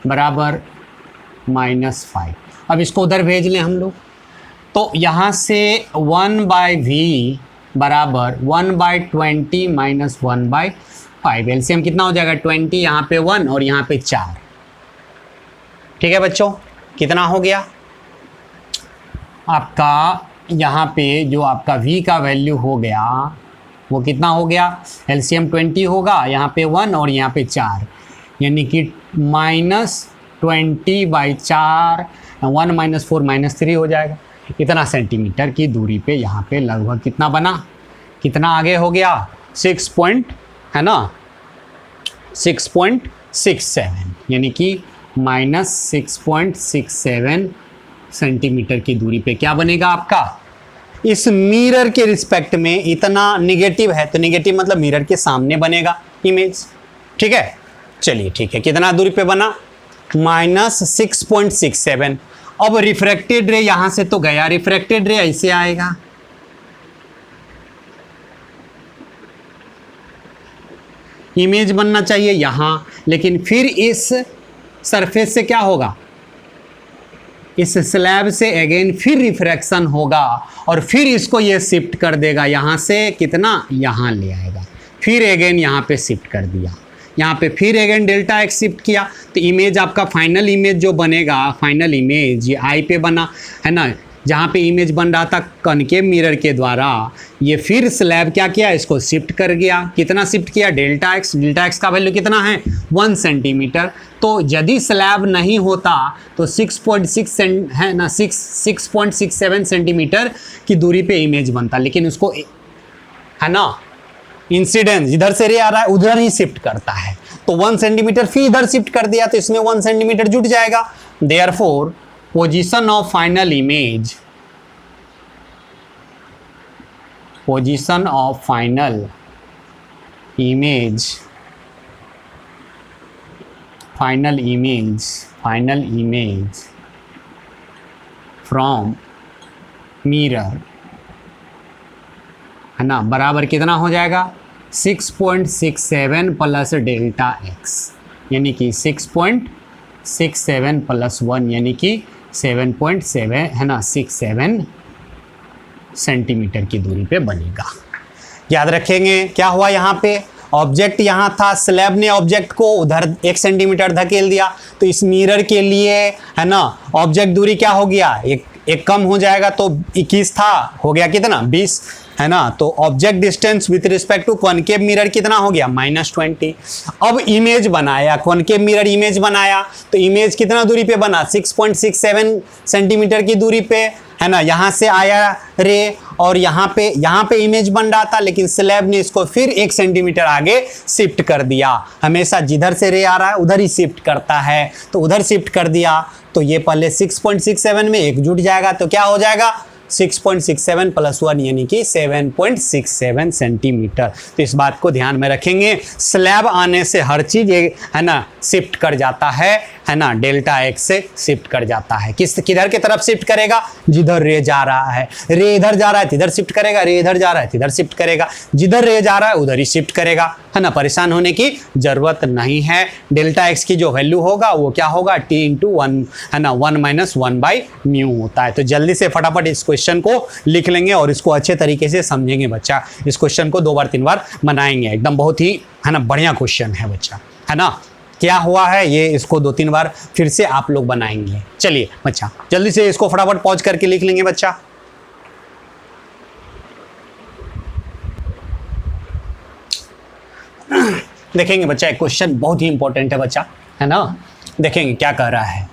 बराबर -5। अब इसको उधर भेज लें हम लोग, तो यहाँ से 1 बाय वी बराबर 1/20 - 1/5। एलसीएम कितना हो जाएगा 20, यहाँ पे 1 और यहाँ पे 4, ठीक है बच्चों। कितना हो गया आपका, यहाँ पे जो आपका v का वैल्यू हो गया वो कितना हो गया, एलसीएम 20 होगा, यहाँ पे 1 और यहाँ पे 4, यानी कि -20/4, 1 - 4 -3 हो जाएगा। इतना सेंटीमीटर की दूरी पे यहाँ पे लगभग कितना बना, कितना आगे हो गया 6.67, यानी कि -6.67 सेंटीमीटर की दूरी पे क्या बनेगा आपका, इस मिरर के रिस्पेक्ट में इतना निगेटिव है तो निगेटिव मतलब मिरर के सामने बनेगा इमेज, ठीक है। चलिए ठीक है, कितना दूरी पे बना -6.67। अब रिफ्रैक्टेड रे यहां से तो गया, रिफ्रैक्टेड रे ऐसे आएगा, इमेज बनना चाहिए यहां, लेकिन फिर इस सरफेस से क्या होगा, इस स्लैब से अगेन फिर रिफ्रैक्शन होगा और फिर इसको ये शिफ्ट कर देगा, यहाँ से कितना यहाँ ले आएगा, फिर अगेन यहाँ पे शिफ्ट कर दिया, यहाँ पे फिर अगेन डेल्टा एक्स शिफ्ट किया, तो इमेज आपका फाइनल इमेज जो बनेगा, फाइनल इमेज ये आई पे बना है ना, जहाँ पे इमेज बन रहा था कॉनकेव मिरर के द्वारा, ये फिर स्लैब क्या किया, इसको शिफ्ट कर गया। कितना शिफ्ट किया, डेल्टा एक्स का वैल्यू कितना है 1 सेंटीमीटर। तो यदि स्लैब नहीं होता तो 6.6 है ना 6.67 सेंटीमीटर की दूरी पे इमेज बनता, लेकिन उसको है ना इंसिडेंस इधर से रे आ रहा है उधर ही शिफ्ट करता है, तो 1 सेंटीमीटर फिर इधर शिफ्ट कर दिया तो इसमें 1 सेंटीमीटर जुट जाएगा। Therefore position of final image, position of final image from mirror है ना बराबर कितना हो जाएगा 6.67 प्लस डेल्टा एक्स, यानी कि 6.67 प्लस 1 यानी कि 7.7 है ना 67 सेंटीमीटर की दूरी पे बनेगा। याद रखेंगे क्या हुआ, यहाँ पे ऑब्जेक्ट यहाँ था, स्लैब ने ऑब्जेक्ट को उधर 1 सेंटीमीटर धकेल दिया, तो इस मिरर के लिए है ना ऑब्जेक्ट दूरी क्या हो गया, एक कम हो जाएगा, तो 21 था हो गया कितना 20 है ना। तो object distance with respect to concave mirror कितना हो गया -20। अब इमेज बनाया, कॉनकेव मिरर इमेज बनाया, तो इमेज कितना दूरी पे बना 6.67 सेंटीमीटर की दूरी पे है ना। यहाँ से आया रे और यहाँ पे इमेज बन रहा था, लेकिन स्लैब ने इसको फिर 1 सेंटीमीटर आगे शिफ्ट कर दिया। हमेशा जिधर से रे आ रहा है उधर ही शिफ्ट करता है, तो उधर शिफ्ट कर दिया, तो ये पहले 6.67 में एक जुट जाएगा, तो क्या हो जाएगा 6.67 प्लस 1 यानी कि 7.67 सेंटीमीटर। तो इस बात को ध्यान में रखेंगे, स्लैब आने से हर चीज है ना शिफ्ट कर जाता है ना, डेल्टा एक्स से शिफ्ट कर जाता है। किधर की तरफ शिफ्ट करेगा, जिधर रे जा रहा है, रे इधर जा रहा है इधर शिफ्ट करेगा, रे इधर जा रहा है इधर शिफ्ट करेगा, जिधर रे जा रहा है उधर ही शिफ्ट करेगा है ना। परेशान होने की जरूरत नहीं है। डेल्टा एक्स की जो वैल्यू होगा वो क्या होगा t × 1 है ना 1 - 1/μ होता है। तो जल्दी से फटाफट इस क्वेश्चन को लिख लेंगे और इसको अच्छे तरीके से समझेंगे बच्चा। इस क्वेश्चन को 2 बार 3 बार बनाएंगे, एकदम बहुत ही है ना बढ़िया क्वेश्चन है बच्चा है ना। क्या हुआ है ये, इसको 2-3 बार फिर से आप लोग बनाएंगे। चलिए बच्चा जल्दी से इसको फटाफट पॉज करके लिख लेंगे बच्चा। देखेंगे बच्चा, एक क्वेश्चन बहुत ही इंपॉर्टेंट है बच्चा है ना। देखेंगे क्या कह रहा है,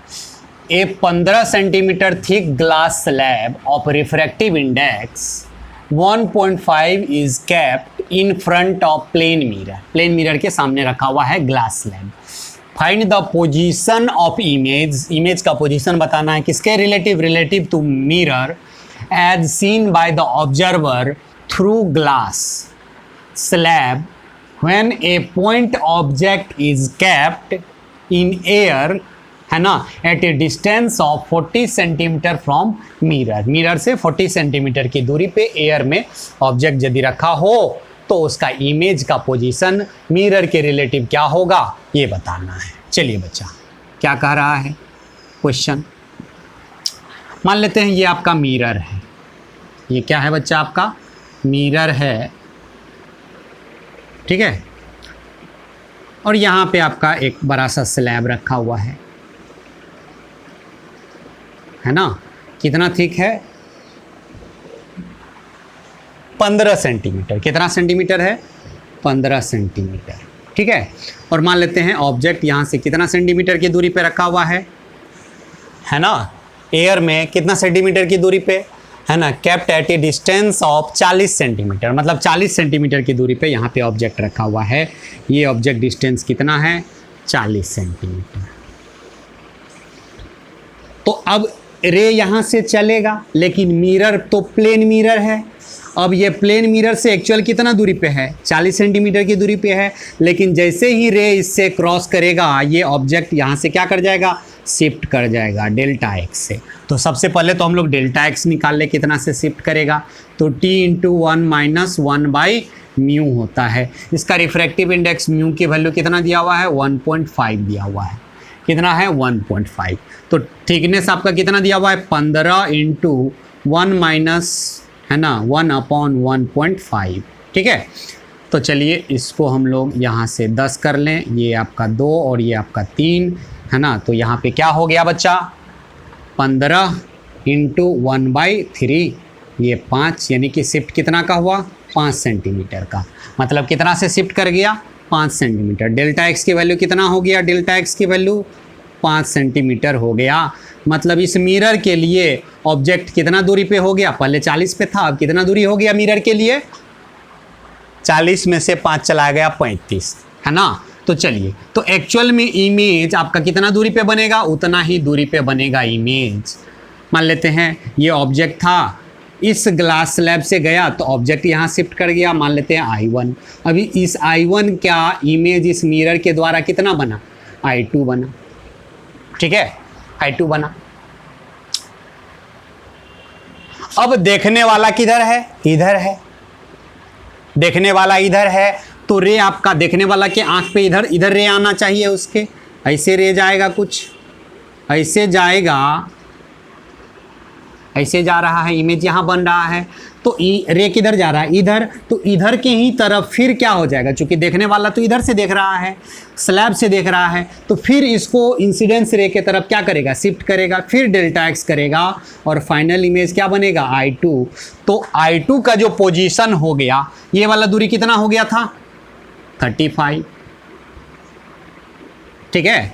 a 15 centimetre thick glass slab of refractive index 1.5 is kept in front of plane mirror के सामने रखा हुआ है glass slab. Find the position of image का पोजीशन बताना है किसके relative to mirror as seen by the observer through glass slab when a point object is kept in air है ना at a distance of 40 centimetre from mirror से 40 सेंटीमीटर की दूरी पे एयर में ऑब्जेक्ट यदि रखा हो तो उसका इमेज का पोजीशन मिरर के रिलेटिव क्या होगा ये बताना है। चलिए बच्चा क्या कह रहा है क्वेश्चन, मान लेते हैं ये आपका मिरर है, ये क्या है बच्चा आपका मिरर है, ठीक है। और यहाँ पे आपका एक बड़ा सा स्लैब रखा हुआ है ना, कितना थिक है 15 सेंटीमीटर। कितना सेंटीमीटर है 15 सेंटीमीटर, ठीक है। और मान लेते हैं ऑब्जेक्ट यहाँ से कितना सेंटीमीटर की दूरी पे रखा हुआ है ना, एयर में कितना सेंटीमीटर की दूरी पे है ना, kept at a distance of 40 centimetre, मतलब 40 सेंटीमीटर की दूरी पे यहाँ पे ऑब्जेक्ट रखा हुआ है। ये ऑब्जेक्ट डिस्टेंस कितना है 40 सेंटीमीटर। तो अब रे यहाँ से चलेगा, लेकिन मिरर तो प्लेन मिरर है। अब ये प्लेन मिरर से एक्चुअल कितना दूरी पे है 40 सेंटीमीटर की दूरी पे है, लेकिन जैसे ही रे इससे क्रॉस करेगा ये ऑब्जेक्ट यहाँ से क्या कर जाएगा शिफ्ट कर जाएगा डेल्टा एक्स से। तो सबसे पहले तो हम लोग डेल्टा एक्स निकाल ले, कितना से शिफ्ट करेगा, तो t × 1 - 1/μ होता है। इसका रिफ्रैक्टिव इंडेक्स म्यू की वैल्यू कितना दिया हुआ है 1.5 दिया हुआ है, कितना है 1.5। तो थिकनेस आपका कितना दिया हुआ है 15 × 1 है ना 1/1.5, ठीक है। तो चलिए इसको हम लोग यहाँ से 10 कर लें, ये आपका 2 और ये आपका 3 है ना। तो यहाँ पे क्या हो गया बच्चा 15 इंटू 1/3, ये 5, यानी कि शिफ्ट कितना का हुआ, 5 सेंटीमीटर का। मतलब कितना से शिफ्ट कर गया, 5 सेंटीमीटर। डेल्टा एक्स की वैल्यू कितना हो गया, डेल्टा एक्स की वैल्यू 5 सेंटीमीटर हो गया। मतलब इस मिरर के लिए ऑब्जेक्ट कितना दूरी पे हो गया, पहले 40 पे था, अब कितना दूरी हो गया मिरर के लिए, 40 में से 5 चला गया 35, है ना। तो चलिए, तो एक्चुअल में इमेज आपका कितना दूरी पे बनेगा, उतना ही दूरी पे बनेगा इमेज। मान लेते हैं ये ऑब्जेक्ट था, इस ग्लास स्लैब से गया तो ऑब्जेक्ट यहाँ शिफ्ट कर गया, मान लेते हैं I1। अभी इस I1 का इमेज इस मिरर के द्वारा कितना बना, I2 बना, ठीक है, I2 बना। अब देखने वाला किधर है, इधर है, देखने वाला इधर है, तो रे आपका देखने वाला के आंख पे इधर इधर रे आना चाहिए उसके, ऐसे रे जाएगा, कुछ ऐसे जाएगा, ऐसे जा रहा है, इमेज यहाँ बन रहा है, तो रे किधर जा रहा है, इधर, तो इधर के ही तरफ फिर क्या हो जाएगा, क्योंकि देखने वाला तो इधर से देख रहा है, स्लैब से देख रहा है, तो फिर इसको इंसिडेंस रे के तरफ क्या करेगा, शिफ्ट करेगा, फिर डेल्टा एक्स करेगा और फाइनल इमेज क्या बनेगा, I2। तो I2 का जो पोजीशन हो गया, ये वाला दूरी कितना हो गया था, 35, ठीक है।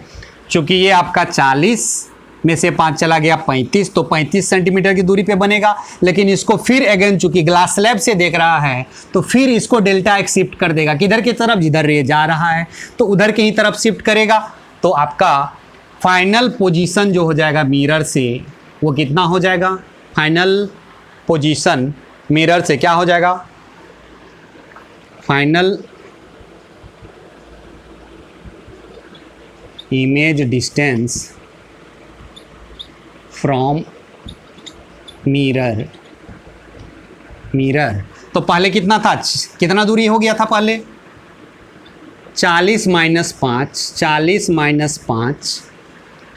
चूंकि ये आपका 40 में से 5 चला गया 35, तो 35 सेंटीमीटर की दूरी पे बनेगा। लेकिन इसको फिर अगेन चूंकि ग्लास स्लैब से देख रहा है, तो फिर इसको डेल्टा एक्स शिफ्ट कर देगा, किधर की तरफ, जिधर रे जा रहा है, तो उधर की ही तरफ शिफ्ट करेगा। तो आपका फाइनल पोजीशन जो हो जाएगा मिरर से, वो कितना हो जाएगा, फाइनल पोजीशन मिरर से क्या हो जाएगा, final image distance from mirror, तो पहले कितना था, कितना दूरी हो गया था पहले, 40 - 5, 40 - 5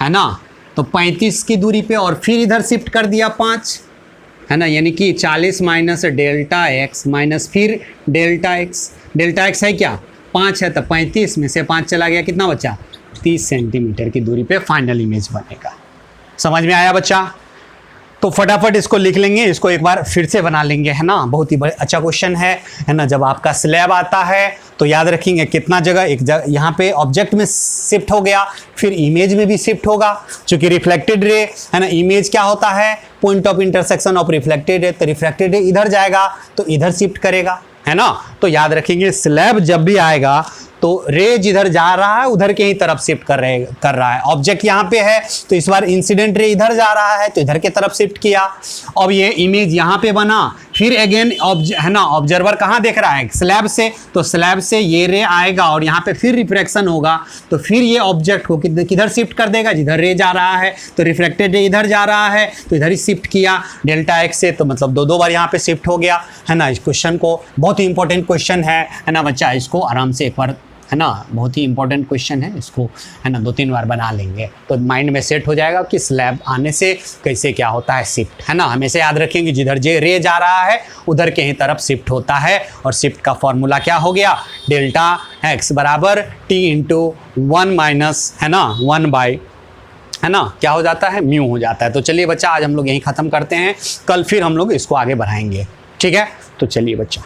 है ना, तो 35 की दूरी पे, और फिर इधर शिफ्ट कर दिया 5, है ना, यानी कि 40 माइनस डेल्टा एक्स माइनस फिर डेल्टा एक्स है क्या, 5 है, तो 35 में से 5 चला गया, कितना बचा, 30 सेंटीमीटर की दूरी पे फाइनल इमेज बनेगा। समझ में आया बच्चा। तो फटाफट इसको लिख लेंगे, इसको एक बार फिर से बना लेंगे, है ना। बहुत ही अच्छा क्वेश्चन है ना। जब आपका स्लैब आता है तो याद रखेंगे कितना जगह, एक जगह यहाँ पे ऑब्जेक्ट में शिफ्ट हो गया, फिर इमेज में भी शिफ्ट होगा, क्योंकि रिफ्लेक्टेड रे है ना, इमेज क्या होता है, point of intersection of reflected ray, तो रिफ्लेक्टेड रे इधर जाएगा तो इधर शिफ्ट करेगा, है ना। तो याद रखेंगे स्लैब जब भी आएगा तो रे जिधर जा रहा है उधर के ही तरफ शिफ्ट कर रहा है। ऑब्जेक्ट यहाँ पे है तो इस बार इंसिडेंट रे इधर जा रहा है तो इधर के तरफ शिफ्ट किया। अब ये इमेज यहाँ पे बना, फिर अगेन है ना, ऑब्जर्वर कहाँ देख रहा है, स्लैब से, तो स्लैब से ये रे आएगा और यहाँ पे फिर रिफ्रैक्शन होगा, तो फिर ये ऑब्जेक्ट को किधर शिफ्ट कर देगा, जिधर रे जा रहा है, तो रिफ्लेक्टेड रे इधर जा रहा है तो इधर ही शिफ्ट किया डेल्टा एक्स से, तो मतलब दो बार यहाँ पे शिफ्ट हो गया, है ना। इस क्वेश्चन को बहुत ही इंपॉर्टेंट क्वेश्चन है ना बच्चा, इसको आराम से एक बार, है ना, बहुत ही इंपॉर्टेंट क्वेश्चन है, इसको है ना 2-3 बार बना लेंगे तो माइंड में सेट हो जाएगा कि स्लैब आने से कैसे क्या होता है शिफ्ट, है ना। हमेशा याद रखेंगे जिधर जे रे जा रहा है उधर के ही तरफ शिफ्ट होता है, और शिफ्ट का फॉर्मूला क्या हो गया, डेल्टा एक्स बराबर टी इंटू 1 माइनस, है ना, 1 बाई, है ना, क्या हो जाता है, म्यू हो जाता है। तो चलिए बच्चा आज हम लोग यहीं ख़त्म करते हैं, कल फिर हम लोग इसको आगे बढ़ाएंगे, ठीक है। तो चलिए बच्चा।